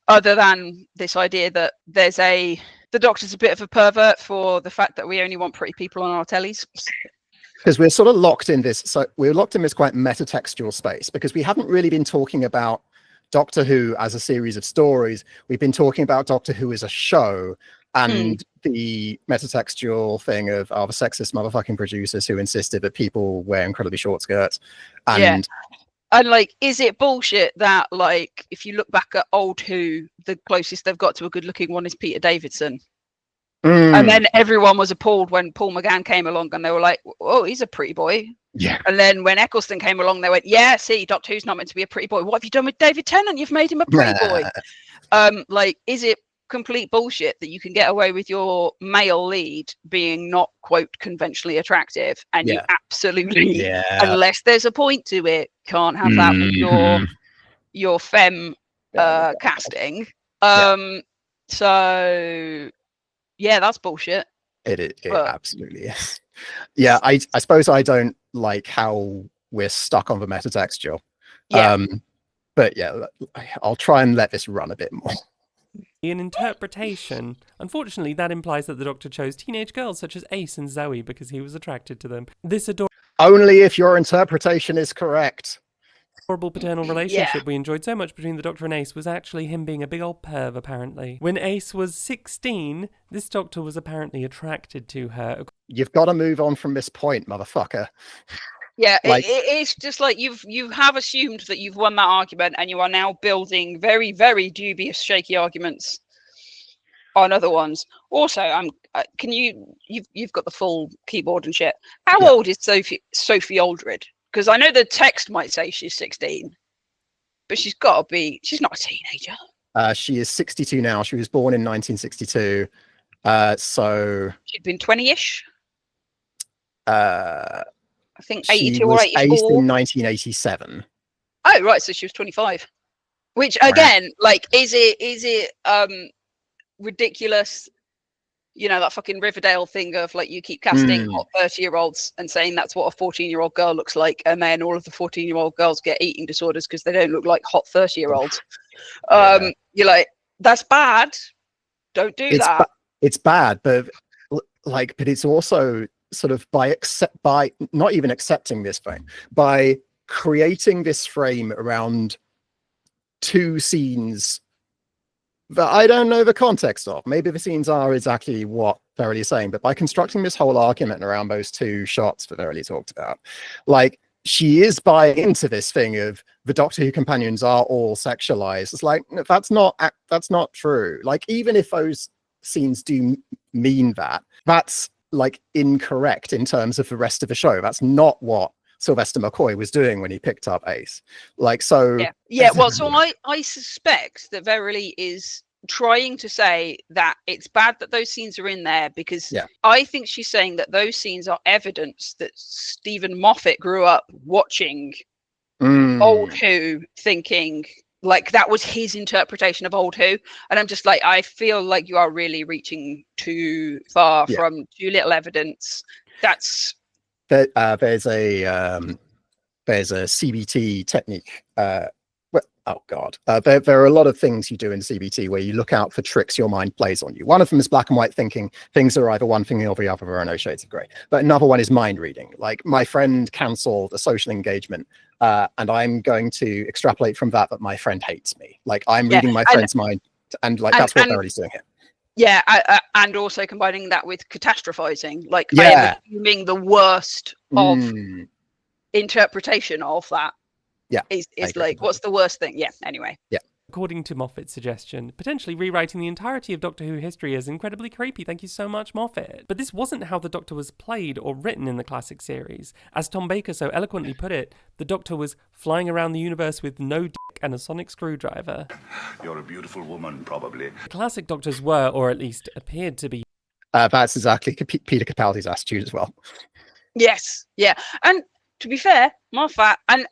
other than this idea that the Doctor's a bit of a pervert for the fact that we only want pretty people on our tellies. Because we're sort of locked in this, so we're locked in this quite metatextual space, because we haven't really been talking about Doctor Who as a series of stories. We've been talking about Doctor Who as a show, and the metatextual thing of the sexist motherfucking producers who insisted that people wear incredibly short skirts. And and like, is it bullshit that, like, if you look back at old Who, the closest they've got to a good looking one is Peter Davidson? And then everyone was appalled when Paul McGann came along and they were like, oh, he's a pretty boy. And then when Eccleston came along, they went, see, Doctor Who's not meant to be a pretty boy. What have you done with David Tennant? You've made him a pretty boy. Like, is it complete bullshit that you can get away with your male lead being not, quote, conventionally attractive, and you absolutely, unless there's a point to it, can't have that with your femme casting? So that's bullshit. It absolutely is. I suppose I don't like how we're stuck on the metatextual. But I'll try and let this run a bit more. In interpretation, unfortunately, that implies that the Doctor chose teenage girls such as Ace and Zoe because he was attracted to them. This only if your interpretation is correct. horrible paternal relationship we enjoyed so much between the Doctor and Ace was actually him being a big old perv, apparently. When Ace was 16, this Doctor was apparently attracted to her. You've got to move on from this point, motherfucker. Yeah, it's just like you have assumed that you've won that argument, and you are now building very, very dubious, shaky arguments on other ones. Also, you've got the full keyboard and shit. How old is Sophie Aldred? Because I know the text might say she's 16, but she's not a teenager. She is 62 now. She was born in 1962. So she'd been 20-ish. I think 82 she or was 84. Aced in 1987. Oh, right. So she was 25. Which again, like, is it ridiculous? You know, that fucking Riverdale thing of like, you keep casting hot 30-year-olds and saying that's what a 14-year-old girl looks like, and then all of the 14-year-old girls get eating disorders because they don't look like hot 30-year-olds. You're like, that's bad. Don't do that. It's bad, but it's also sort of by not even accepting this frame, by creating this frame around two scenes that I don't know the context of. Maybe the scenes are exactly what Verilie is saying, but by constructing this whole argument around those two shots that Verilie talked about, like, she is buying into this thing of the Doctor Who companions are all sexualized. It's like, that's not true. Like, even if those scenes do mean that, that's like incorrect in terms of the rest of the show. That's not what Sylvester McCoy was doing when he picked up Ace. Like, so well, so I suspect that Verilie is trying to say that it's bad that those scenes are in there, because I think she's saying that those scenes are evidence that Stephen Moffat grew up watching Old Who, thinking like that was his interpretation of Old Who. And I'm just like, I feel like you are really reaching too far from too little evidence. That's there's a CBT technique. There are a lot of things you do in CBT where you look out for tricks your mind plays on you. One of them is black and white thinking. Things are either one thing or the other. There are no shades of grey. But another one is mind reading. Like, my friend cancelled a social engagement, and I'm going to extrapolate from that my friend hates me. Like, I'm reading my friend's mind, and like that's what Verilie's doing here. Yeah, and also combining that with catastrophizing. Like, I am assuming the worst of interpretation of that. Is like, what's the worst thing? Yeah, anyway. Yeah. According to Moffat's suggestion, potentially rewriting the entirety of Doctor Who history is incredibly creepy. Thank you so much, Moffat. But this wasn't how the Doctor was played or written in the classic series. As Tom Baker so eloquently put it, the Doctor was flying around the universe with no dick and a sonic screwdriver. You're a beautiful woman, probably. The classic Doctors were, or at least appeared to be. That's exactly Peter Capaldi's attitude as well. Yes, yeah. And to be fair, Moffat, and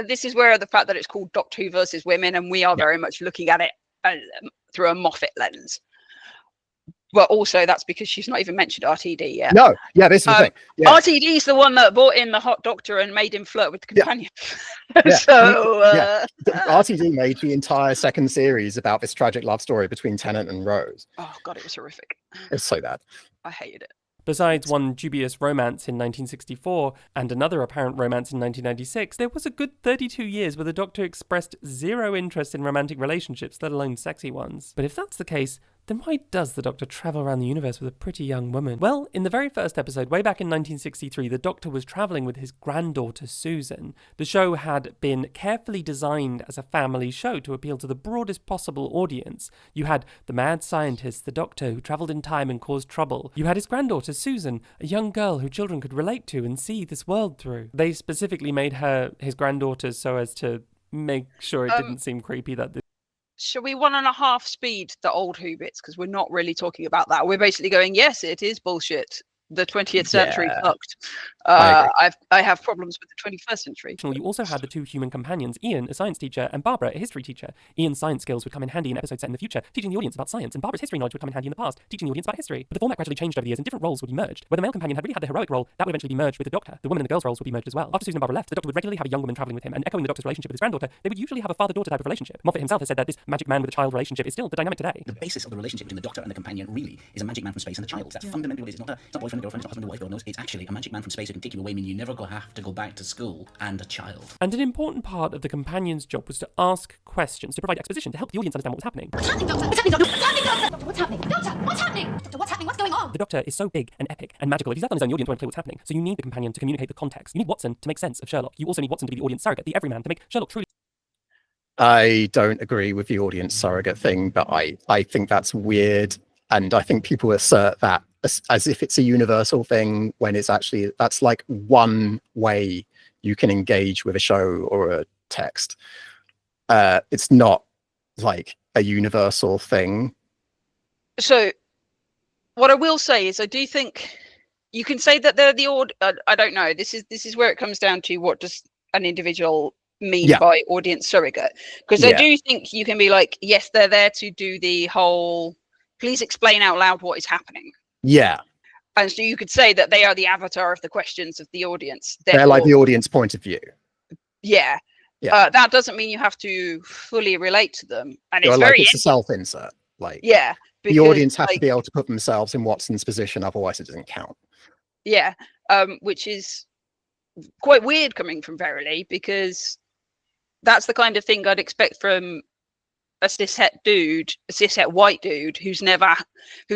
this is where the fact that it's called Doctor Who versus women, and we are very much looking at it through a Moffat lens. But also, that's because she's not even mentioned RTD yet. No, this is the thing. Yeah. RTD is the one that brought in the hot Doctor and made him flirt with the companion. RTD made the entire second series about this tragic love story between Tennant and Rose. Oh God, it was horrific. It's so bad. I hated it. Besides one dubious romance in 1964 and another apparent romance in 1996, there was a good 32 years where the Doctor expressed zero interest in romantic relationships, let alone sexy ones. But if that's the case, then why does the Doctor travel around the universe with a pretty young woman? Well, in the very first episode, way back in 1963, the Doctor was travelling with his granddaughter Susan. The show had been carefully designed as a family show to appeal to the broadest possible audience. You had the mad scientist, the Doctor, who travelled in time and caused trouble. You had his granddaughter Susan, a young girl who children could relate to and see this world through. They specifically made her his granddaughter so as to make sure it didn't seem creepy that the Shall we 1.5 speed the Old Who bits? Because we're not really talking about that. We're basically going, yes, it is bullshit. The 20th century fucked. I have problems with the 21st century. You also had the two human companions, Ian, a science teacher, and Barbara, a history teacher. Ian's science skills would come in handy in episodes set in the future, teaching the audience about science, and Barbara's history knowledge would come in handy in the past, teaching the audience about history. But the format gradually changed over the years, and different roles would be merged. Where the male companion had really had the heroic role, that would eventually be merged with the Doctor. The woman and the girl's roles would be merged as well. After Susan and Barbara left, the Doctor would regularly have a young woman travelling with him, and echoing the Doctor's relationship with his granddaughter, they would usually have a father-daughter type of relationship. Moffat himself has said that this magic man with a child relationship is still the dynamic today. The basis of the relationship between the Doctor and the companion really is a magic man from space and the child. That's fundamentally what it is. It's not boyfriend and girlfriend, it's not husband and wife, God knows. It's actually a magic man from space who can take you away, mean you never have to go back to school, and a child. And an important part of the companion's job was to ask questions, to provide exposition, to help the audience understand what was happening. What's happening, Doctor? What's happening, Doctor? What's happening, Doctor? What's happening? Doctor, what's happening? Doctor, what's happening? What's going on? The Doctor is so big and epic and magical that he's left on his own, the audience won't play what's happening. So you need the companion to communicate the context. You need Watson to make sense of Sherlock. You also need Watson to be the audience surrogate, the everyman, to make Sherlock truly... I don't agree with the audience surrogate thing, but I think that's weird. And I think people assert that as if it's a universal thing, when it's actually, that's like one way you can engage with a show or a text. It's not like a universal thing. So what I will say is I do think you can say that they're the I don't know. This is where it comes down to what does an individual mean by audience surrogate, because I do think you can be like, yes, they're there to do the whole please explain out loud what is happening. Yeah. And so you could say that they are the avatar of the questions of the audience. They're like the audience point of view. Yeah. That doesn't mean you have to fully relate to them. And it's like it's a self-insert. Like, yeah, because, the audience have to be able to put themselves in Watson's position, otherwise it doesn't count. Yeah. Which is quite weird coming from Verilie, because that's the kind of thing I'd expect from a cishet white dude who's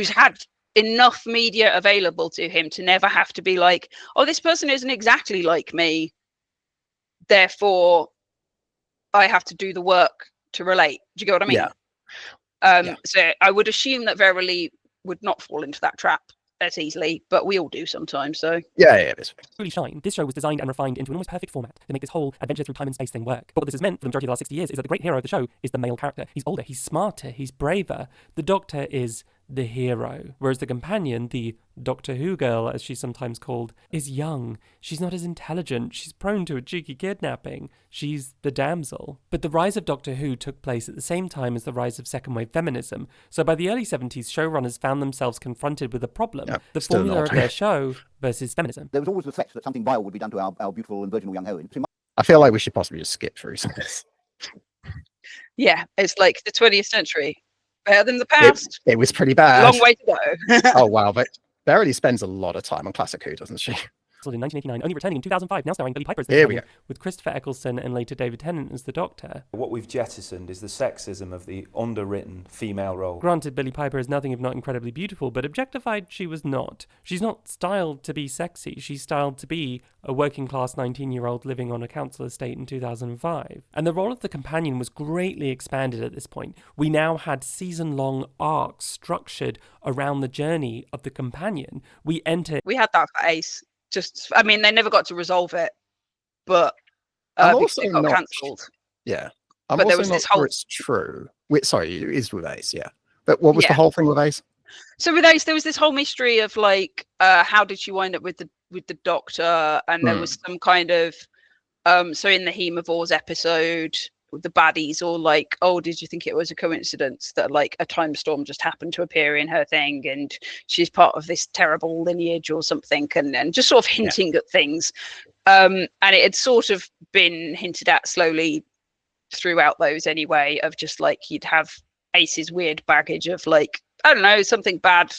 had enough media available to him to never have to be like, oh, this person isn't exactly like me, therefore I have to do the work to relate. Do you get what I mean? So I would assume that Verilie would not fall into that trap as easily, but we all do sometimes. So yeah, really shine. This show was designed and refined into an almost perfect format to make this whole adventure through time and space thing work. But what this has meant for the majority of the last 60 years is that the great hero of the show is the male character. He's older, he's smarter, he's braver. The Doctor is the hero, whereas the companion, the Doctor Who girl, as she's sometimes called, is young. She's not as intelligent. She's prone to a cheeky kidnapping. She's the damsel. But the rise of Doctor Who took place at the same time as the rise of second-wave feminism. So by the early 70s, showrunners found themselves confronted with a problem. The formula of their show versus feminism. There was always the threat that something vile would be done to our beautiful and virginal young heroine. I feel like we should possibly just skip through some of this. Yeah, it's like the 20th century. Better than the past. It was pretty bad. Long way to go. Oh wow, but Verilie spends a lot of time on Classic Who, doesn't she? In 1989, only returning in 2005, now starring Billie Piper as the Here we go. with Christopher Eccleston and later David Tennant as the Doctor. What we've jettisoned is the sexism of the underwritten female role. Granted, Billie Piper is nothing if not incredibly beautiful, but objectified she was not. She's not styled to be sexy, she's styled to be a working-class 19-year-old living on a council estate in 2005. And the role of the companion was greatly expanded at this point. We now had season-long arcs structured around the journey of the companion. We had that for Ace. I mean, they never got to resolve it, but because it got cancelled. Yeah. But there was this whole... it's true. Sorry, it is with Ace, yeah. But what was the whole thing with Ace? So with Ace, there was this whole mystery of like, how did she wind up with the Doctor? And there was some kind of, so in the Hemovores episode, the baddies all like, oh, did you think it was a coincidence that like a time storm just happened to appear in her thing and she's part of this terrible lineage or something, and just sort of hinting at things. And it had sort of been hinted at slowly throughout those anyway, of just like you'd have Ace's weird baggage of like, I don't know, something bad.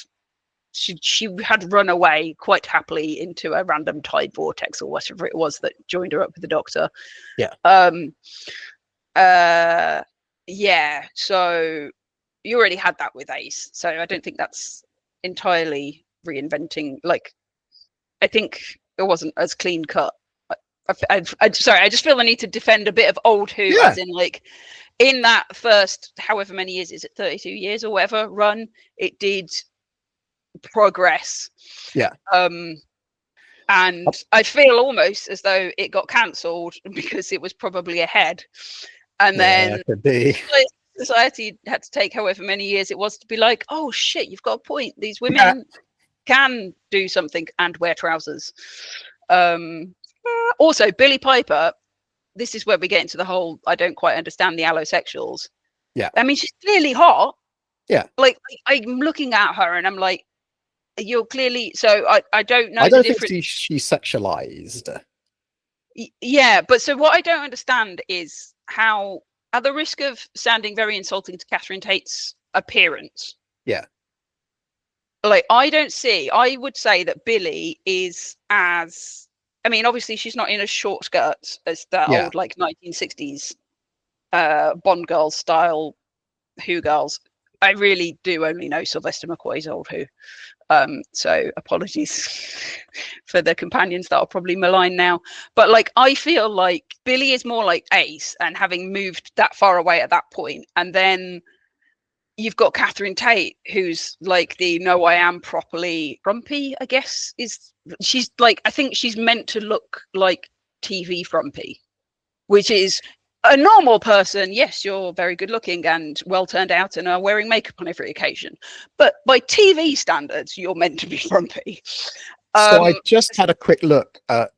She had run away quite happily into a random tide vortex or whatever it was that joined her up with the Doctor. Yeah. So you already had that with Ace, so I don't think that's entirely reinventing. Like, I think it wasn't as clean cut. Sorry, I just feel the need to defend a bit of old Who, as in like in that first however many years, is it 32 years or whatever run, it did progress. And I feel almost as though it got cancelled because it was probably ahead. And then society had to take however many years it was to be like, oh shit, you've got a point. These women can do something and wear trousers. Also, Billie Piper, this is where we get into the whole, I don't quite understand the allosexuals. Yeah. I mean, she's clearly hot. Yeah. Like, I'm looking at her and I'm like, you're clearly, so I don't know. I don't think she's sexualized. Yeah, but so what I don't understand is how, at the risk of sounding very insulting to Catherine Tate's appearance. Yeah. Like, I would say that Billie is as I mean, obviously she's not in as short skirts as that Yeah. old like 1960s Bond girls style Who girls. I really do only know Sylvester McCoy's old Who. So apologies for the companions that are probably malign now. But like, I feel like Billy is more like Ace, and having moved that far away at that point, and then you've got Catherine Tate, who's like the no, I am properly frumpy, I guess. She's like, I think she's meant to look like TV frumpy, which is a normal person. Yes, you're very good looking and well turned out and are wearing makeup on every occasion. But by TV standards, you're meant to be frumpy. So I just had a quick look at,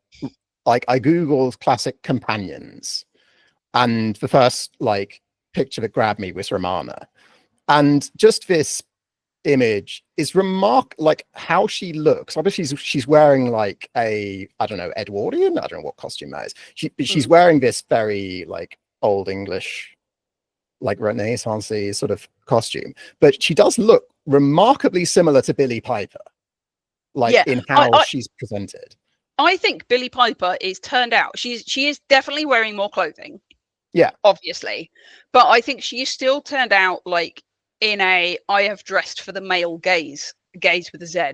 like, I Googled classic companions, and the first like picture that grabbed me was Romana. And just this image is like how she looks. Obviously she's wearing like a, I don't know, Edwardian, I don't know what costume that is. She's wearing this very like old English, like Renaissance-y sort of costume, but she does look remarkably similar to Billie Piper, like in how she's presented. I think Billie Piper is turned out. She is definitely wearing more clothing. Yeah, obviously, but I think she is still turned out like in a I have dressed for the male gaze with a Z,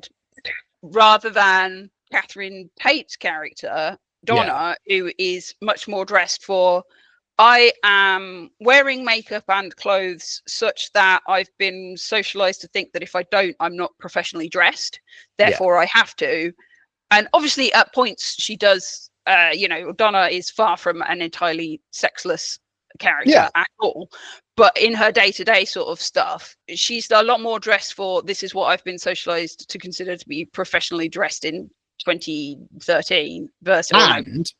rather than Catherine Tate's character Donna, who is much more dressed for I am wearing makeup and clothes such that I've been socialized to think that if I don't, I'm not professionally dressed. Therefore, I have to. And obviously, at points, she does, Donna is far from an entirely sexless character at all. But in her day-to-day sort of stuff, she's a lot more dressed for this is what I've been socialized to consider to be professionally dressed in 2013 versus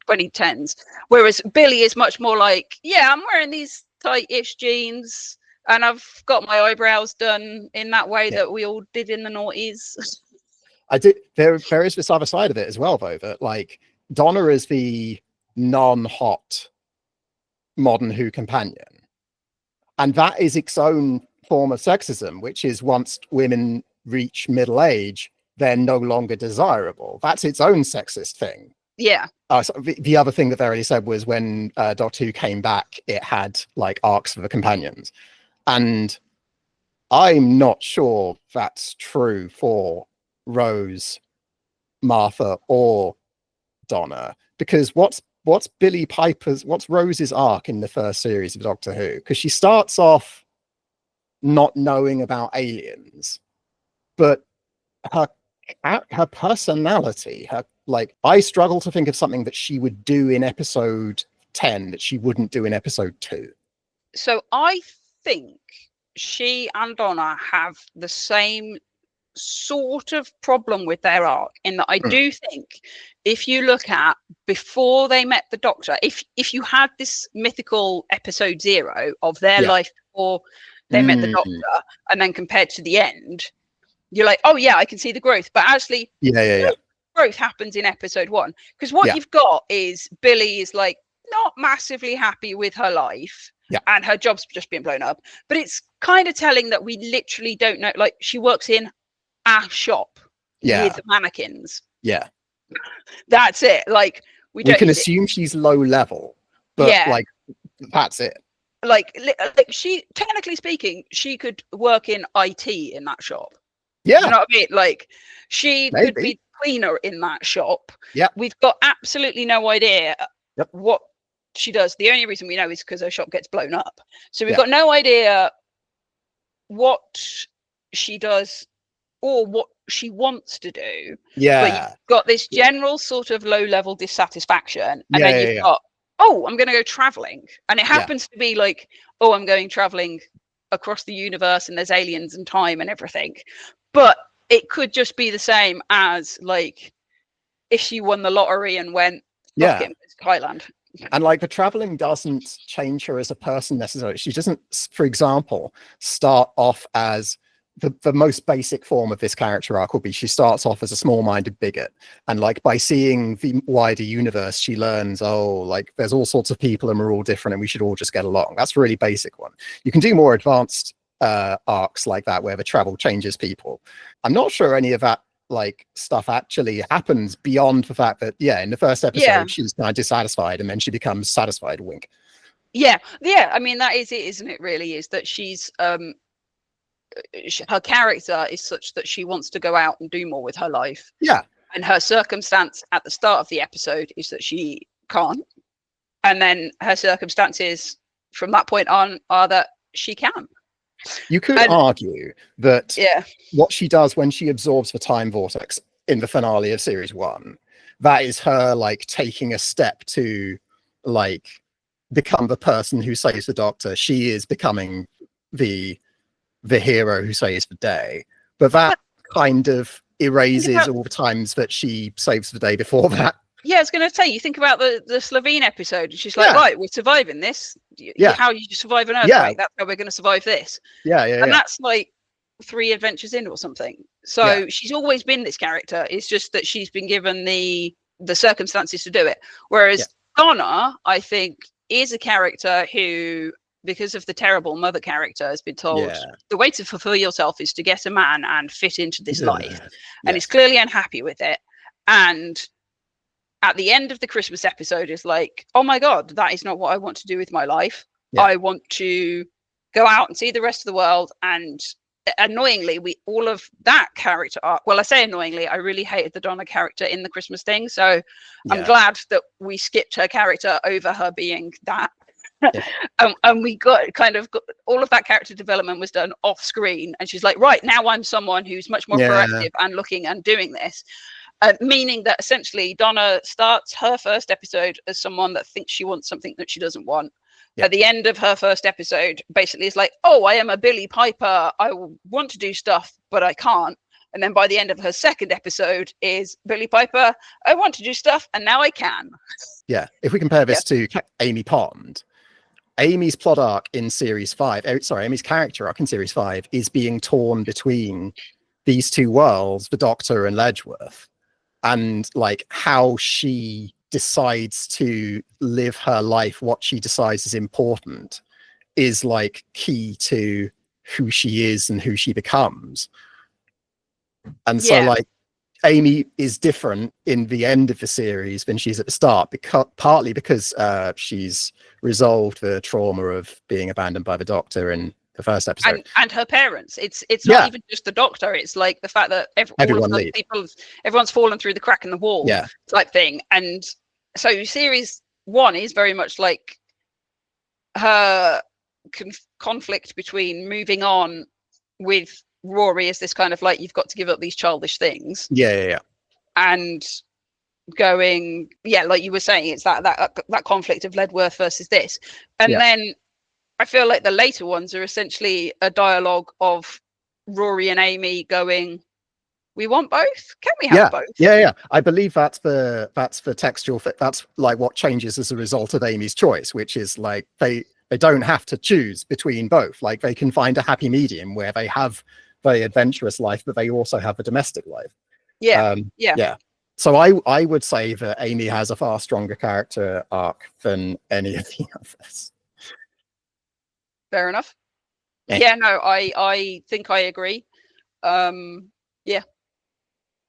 2010s. Whereas Billy is much more like, yeah, I'm wearing these tight-ish jeans and I've got my eyebrows done in that way that we all did in the noughties. I did. There is this other side of it as well, though, that like Donna is the non-hot modern Who companion, and that is its own form of sexism, which is once women reach middle age, they're no longer desirable. That's its own sexist thing. Yeah. So the other thing that Verilie said was when Doctor Who came back, it had like arcs for the companions, and I'm not sure that's true for Rose, Martha, or Donna, because what's Rose's arc in the first series of Doctor Who? Because she starts off not knowing about aliens, but her personality, I struggle to think of something that she would do in episode 10 that she wouldn't do in episode 2. So I think she and Donna have the same sort of problem with their arc, in that I do think if you look at before they met the Doctor, if you had this mythical episode 0 of their life before they met the Doctor, and then compared to the end, you're like, oh yeah, I can see the growth. But actually, growth happens in episode 1, because what you've got is Billy is like not massively happy with her life, and her job's just been blown up. But it's kind of telling that we literally don't know. Like, she works in a shop with mannequins. That's it. Like, we can assume she's low level, but like that's it. Like she, technically speaking, she could work in IT in that shop. You know what I mean? Like, she could be cleaner in that shop. We've got absolutely no idea what she does. The only reason we know is because her shop gets blown up. So we've got no idea what she does or what she wants to do. But you've got this general sort of low-level dissatisfaction, and then you've got, oh, I'm going to go traveling, and it happens to be like, oh, I'm going traveling across the universe, and there's aliens and time and everything. But it could just be the same as like if she won the lottery and went, fuck it, it's Thailand. And like, the traveling doesn't change her as a person necessarily. She doesn't, for example, start off as the most basic form of this character arc will be she starts off as a small-minded bigot, and like by seeing the wider universe she learns, oh, like there's all sorts of people and we're all different and we should all just get along. That's a really basic one. You can do more advanced arcs like that where the travel changes people. I'm not sure any of that like stuff actually happens beyond the fact that in the first episode she's kind of dissatisfied and then she becomes satisfied. Wink. Yeah. I mean, that is it, isn't it? Really, is that she's her character is such that she wants to go out and do more with her life. Yeah. And her circumstance at the start of the episode is that she can't, and then her circumstances from that point on are that she can. You could argue that what she does when she absorbs the time vortex in the finale of series 1, that is her like taking a step to like become the person who saves the Doctor. She is becoming the hero who saves the day. But that kind of erases all the times that she saves the day before that. Yeah, I was going to say, you think about the Slovene episode, and she's like, right, we're surviving this. How you survive an earthquake, that's how we're going to survive this. And that's like 3 adventures in or something. So she's always been this character. It's just that she's been given the circumstances to do it. Whereas Donna, I think, is a character who, because of the terrible mother character, has been told the way to fulfill yourself is to get a man and fit into this life. And is clearly unhappy with it. And at the end of the Christmas episode is like, oh my God, that is not what I want to do with my life. I want to go out and see the rest of the world. And annoyingly, all of that character arc, well, I say annoyingly, I really hated the Donna character in the Christmas thing. So I'm glad that we skipped her character over her being that. And we got all of that character development was done off screen. And she's like, right, now I'm someone who's much more proactive and looking and doing this. Meaning that essentially Donna starts her first episode as someone that thinks she wants something that she doesn't want. At the end of her first episode, basically is like, oh, I am a Billie Piper. I want to do stuff, but I can't. And then by the end of her second episode is Billie Piper. I want to do stuff, and now I can. Yeah. If we compare this to Amy Pond, Amy's plot arc in series 5, Amy's character arc in series 5 is being torn between these two worlds, the Doctor and Ledgeworth. And like how she decides to live her life, what she decides is important, is like key to who she is and who she becomes. And so like Amy is different in the end of the series than she's at the start, partly because she's resolved the trauma of being abandoned by the Doctor in the first episode, and her parents. It's not even just the Doctor. It's like the fact that everyone's fallen through the crack in the wall, type thing. And so series 1 is very much like her conflict between moving on with Rory as this kind of like, you've got to give up these childish things, and going, like you were saying, it's that conflict of Ledworth versus this, and then I feel like the later ones are essentially a dialogue of Rory and Amy going, we want both. Can we have both? I believe that's the textual fit. That's like what changes as a result of Amy's choice, which is like they don't have to choose between both. Like they can find a happy medium where they have the adventurous life, but they also have the domestic life. So I would say that Amy has a far stronger character arc than any of the others. Fair enough. I think I agree.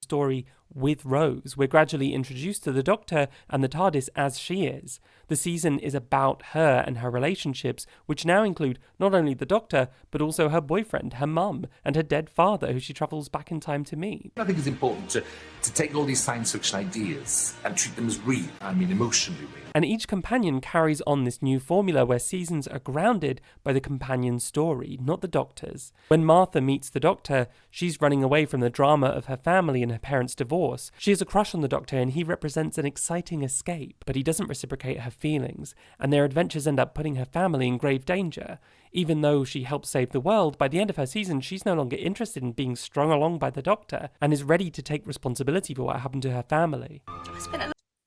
Story with Rose, we're gradually introduced to the Doctor and the TARDIS as she is. The season is about her and her relationships, which now include not only the Doctor, but also her boyfriend, her mum, and her dead father, who she travels back in time to meet. I think it's important to take all these science fiction ideas and treat them as real, emotionally real. And each companion carries on this new formula where seasons are grounded by the companion's story, not the Doctor's. When Martha meets the Doctor, she's running away from the drama of her family and her parents' divorce. She has a crush on the Doctor and he represents an exciting escape, but he doesn't reciprocate her feelings, and their adventures end up putting her family in grave danger. Even though she helps save the world, by the end of her season, she's no longer interested in being strung along by the Doctor and is ready to take responsibility for what happened to her family.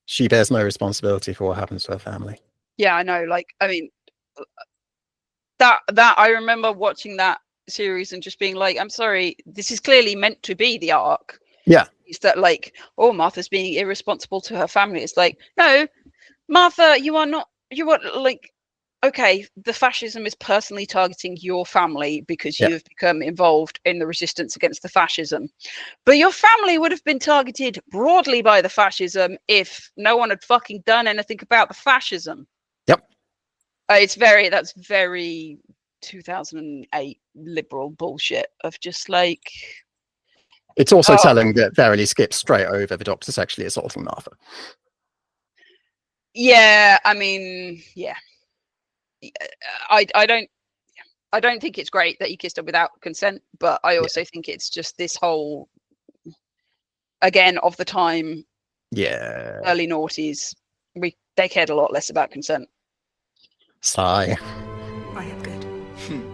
She bears no responsibility for what happens to her family. Yeah, I know. Like, I mean, that I remember watching that series and just being like, I'm sorry, this is clearly meant to be the arc. Yeah. Is that like, oh, Martha's being irresponsible to her family? It's like, no, Martha, you are like, okay, the fascism is personally targeting your family because you have become involved in the resistance against the fascism. But your family would have been targeted broadly by the fascism if no one had fucking done anything about the fascism. Yep. That's very 2008 liberal bullshit of just like... It's also telling that Verilie skips straight over the doctor sexually assaulting Martha. Yeah, I mean, yeah. I don't think it's great that he kissed her without consent, but I also think it's just this whole, again, of the time, early noughties, they cared a lot less about consent. Sigh. I am good.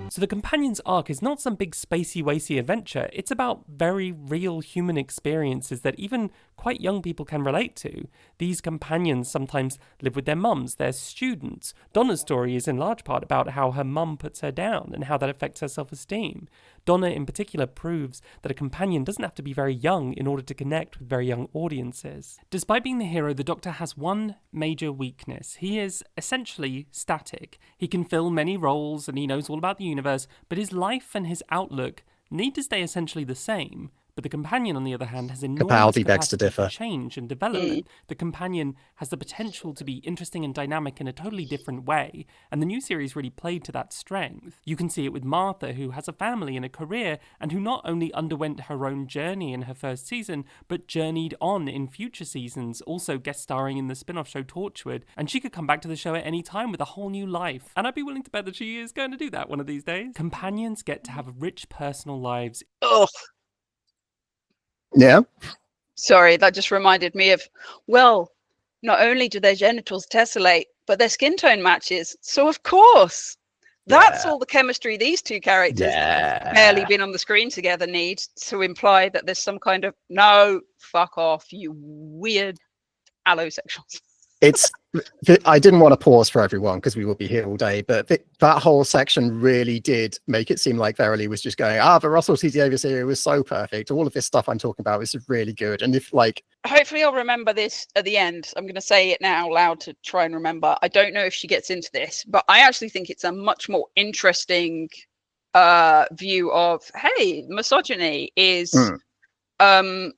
So the companion's arc is not some big spacey wacy adventure, it's about very real human experiences that even quite young people can relate to. These companions sometimes live with their mums, they're students. Donna's story is in large part about how her mum puts her down and how that affects her self-esteem. Donna in particular proves that a companion doesn't have to be very young in order to connect with very young audiences. Despite being the hero, the Doctor has one major weakness. He is essentially static. He can fill many roles and he knows all about the universe, but his life and his outlook need to stay essentially the same. But the companion, on the other hand, has enormous Capaldi begs to capacity differ. for change and development. The companion has the potential to be interesting and dynamic in a totally different way, and the new series really played to that strength. You can see it with Martha, who has a family and a career, and who not only underwent her own journey in her first season, but journeyed on in future seasons, also guest starring in the spin-off show Torchwood, and she could come back to the show at any time with a whole new life. And I'd be willing to bet that she is going to do that one of these days. Companions get to have rich personal lives. Ugh. Yeah. Sorry, that just reminded me of, well, not only do their genitals tessellate, but their skin tone matches. So of course, that's all the chemistry these two characters that have barely been on the screen together need to imply that there's some kind of, no, fuck off, you weird allosexuals. I didn't want to pause for everyone because we will be here all day, but that whole section really did make it seem like Verilie was just going, the Russell T Davies era was so perfect. All of this stuff I'm talking about is really good. And if like... Hopefully I'll remember this at the end. I'm going to say it now loud to try and remember. I don't know if she gets into this, but I actually think it's a much more interesting view of, hey, misogyny is the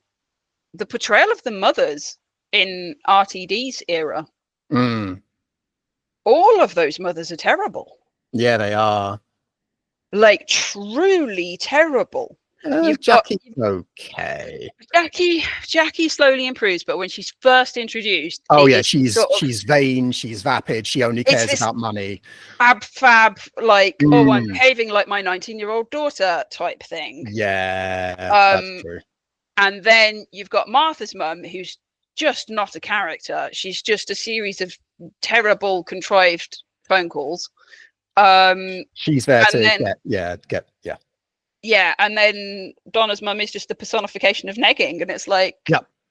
portrayal of the mothers in RTD's era. All of those mothers are terrible. Yeah, they are. Like, truly terrible. Jackie's okay. Jackie slowly improves, but when she's first introduced, she's vain, she's vapid, she only cares about money. Fab, like, oh, I'm behaving like my 19-year-old daughter type thing. Yeah, that's true. And then you've got Martha's mum, who's just not a character. She's just a series of terrible, contrived phone calls. She's there to get. Yeah, and then Donna's mum is just the personification of negging, and it's like,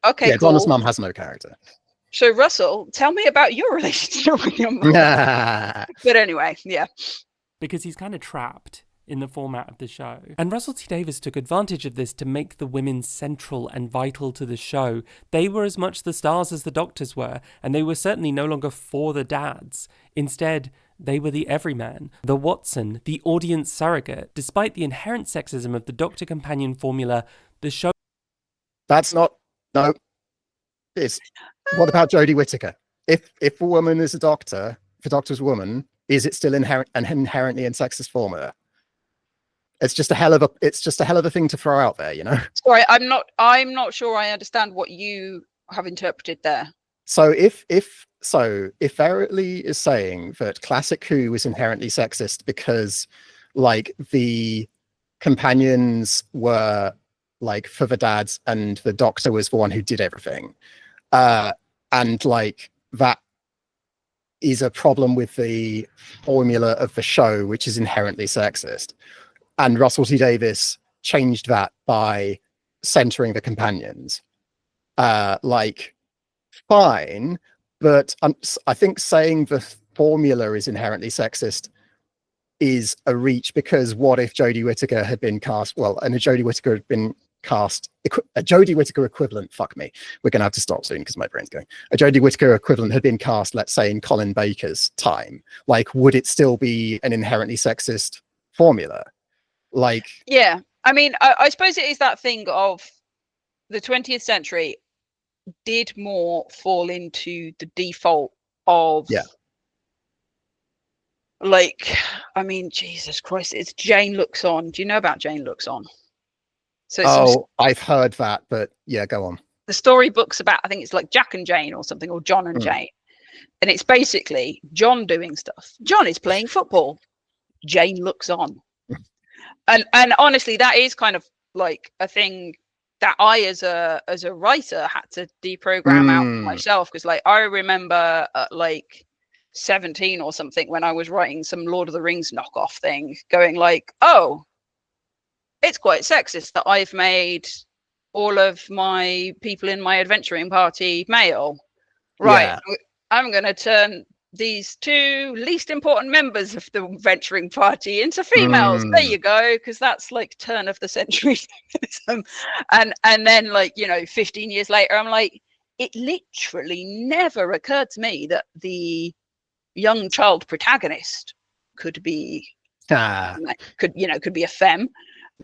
okay, yeah, cool. Donna's mum has no character. So Russell, tell me about your relationship with your mum. But anyway, yeah, because he's kind of trapped in the format of the show. And Russell T Davies took advantage of this to make the women central and vital to the show. They were as much the stars as the doctors were, and they were certainly no longer for the dads. Instead, they were the everyman, the Watson, the audience surrogate. Despite the inherent sexism of the doctor companion formula, the show... That's not... No. What about Jodie Whittaker? If a woman is a doctor, if a doctor's a woman, is it still inherently in sexist formula? It's just a hell of a thing to throw out there, you know. Sorry, I'm not sure I understand what you have interpreted there. So if Verilie is saying that classic Who is inherently sexist because, like, the companions were like for the dads and the doctor was the one who did everything, and like that is a problem with the formula of the show, which is inherently sexist. And Russell T Davies changed that by centering the companions. Fine, but I think saying the formula is inherently sexist is a reach, because what if Jodie Whittaker had been cast, and if Jodie Whittaker had been cast a Jodie Whittaker equivalent. Fuck me, we're gonna have to stop soon because my brain's going. A Jodie Whittaker equivalent had been cast, let's say, in Colin Baker's time. Like, would it still be an inherently sexist formula? Like, yeah, I mean, I suppose it is that thing of the 20th century did more fall into the default of, like, I mean, Jesus Christ, it's Jane Looks On. Do you know about Jane Looks On? So I've heard that, but yeah, go on. The storybooks about, I think it's like Jack and Jane or something, or John and Jane, and it's basically John doing stuff. John is playing football. Jane looks on. And honestly, that is kind of like a thing that I, as a writer, had to deprogram out myself, because like I remember at like 17 or something, when I was writing some Lord of the Rings knockoff thing, going like, oh, it's quite sexist that I've made all of my people in my adventuring party male, right? I'm going to turn these two least important members of the adventuring party into females. There you go, because that's like turn of the century feminism. And then, like, you know, 15 years later, I'm like, it literally never occurred to me that the young child protagonist could be could be a femme.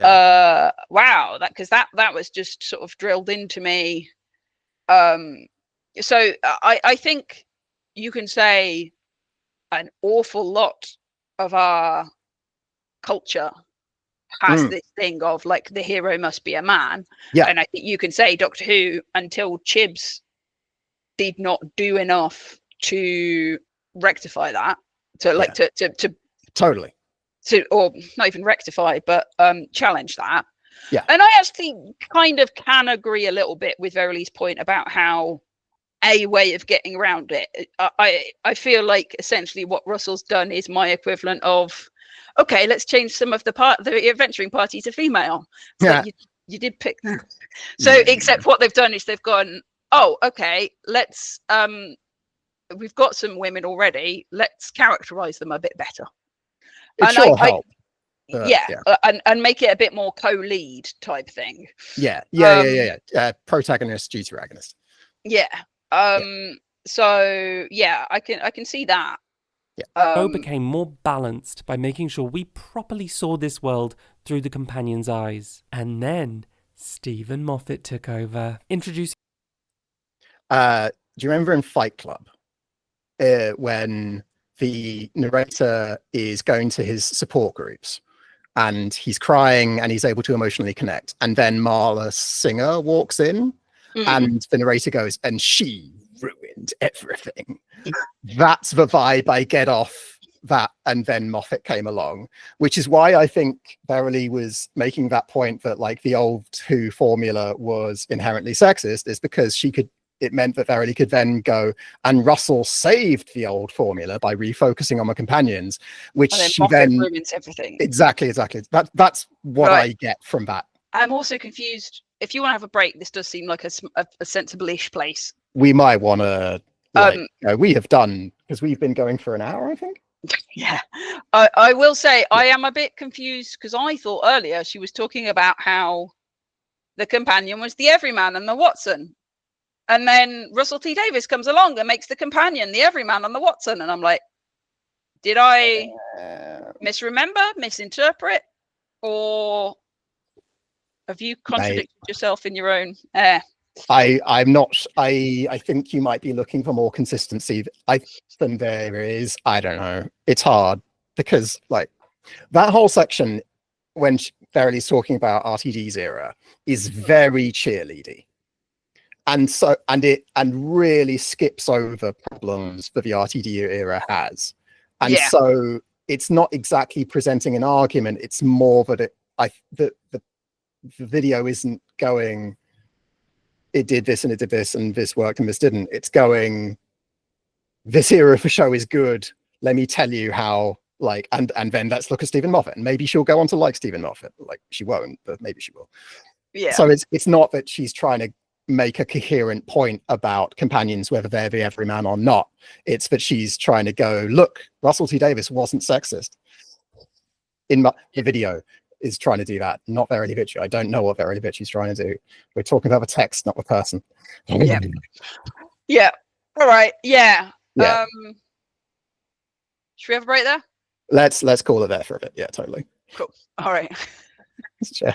Wow, that, because that was just sort of drilled into me. So I think you can say an awful lot of our culture has this thing of like the hero must be a man. And I think you can say Doctor Who, until Chibs did not do enough to rectify that, to like to totally, or not even rectify, but challenge that. And I actually kind of can agree a little bit with Verilie's point about how a way of getting around it. I feel like essentially what Russell's done is my equivalent of, okay, let's change some of the adventuring party to female. So you did pick that. So except what they've done is they've gone, oh, okay, let's we've got some women already, let's characterize them a bit better. It sure helped. And make it a bit more co-lead type thing. Protagonist, duty agonist. So yeah, I can see that. Show became more balanced by making sure we properly saw this world through the companion's eyes. And then Stephen Moffat took over, introducing. Do you remember in Fight Club when the narrator is going to his support groups and he's crying and he's able to emotionally connect, and then Marla Singer walks in and the narrator goes, and she ruined everything. That's the vibe I get off that. And then Moffat came along, which is why I think Verilie was making that point that like the old Who formula was inherently sexist, is because it meant that Verilie could then go, and Russell saved the old formula by refocusing on the companions, which she then ruins everything. Exactly. That's what I get from that. I'm also confused. If you want to have a break, this does seem like a sensible-ish place. We might want to, we have done, because we've been going for an hour, I think. Yeah, I will say I am a bit confused, because I thought earlier she was talking about how the companion was the everyman and the Watson. And then Russell T Davies comes along and makes the companion the everyman and the Watson. And I'm like, did I misremember, misinterpret, or have you contradicted yourself in your own I'm not. I think you might be looking for more consistency than there is. I don't know. It's hard because like that whole section when Verilie's talking about RTD's era is very cheerleady. And really skips over problems that the RTD era has. And so it's not exactly presenting an argument. It's more that the video isn't going, it did this and it did this and this worked and this didn't. It's going, this era of the show is good. Let me tell you how, like, and then let's look at Stephen Moffat. And maybe she'll go on to like Stephen Moffat. Like, she won't, but maybe she will. Yeah. So it's not that she's trying to make a coherent point about companions, whether they're the everyman or not. It's that she's trying to go, look, Russell T Davies wasn't sexist in the video. is trying to do that, not VerilieBitchie. I don't know what VerilieBitchie's trying to do. We're talking about the text, not the person. Yeah. Yeah. All right. Yeah. Yeah. Should we have a break there? Let's call it there for a bit. Yeah, totally. Cool. All right. Sure.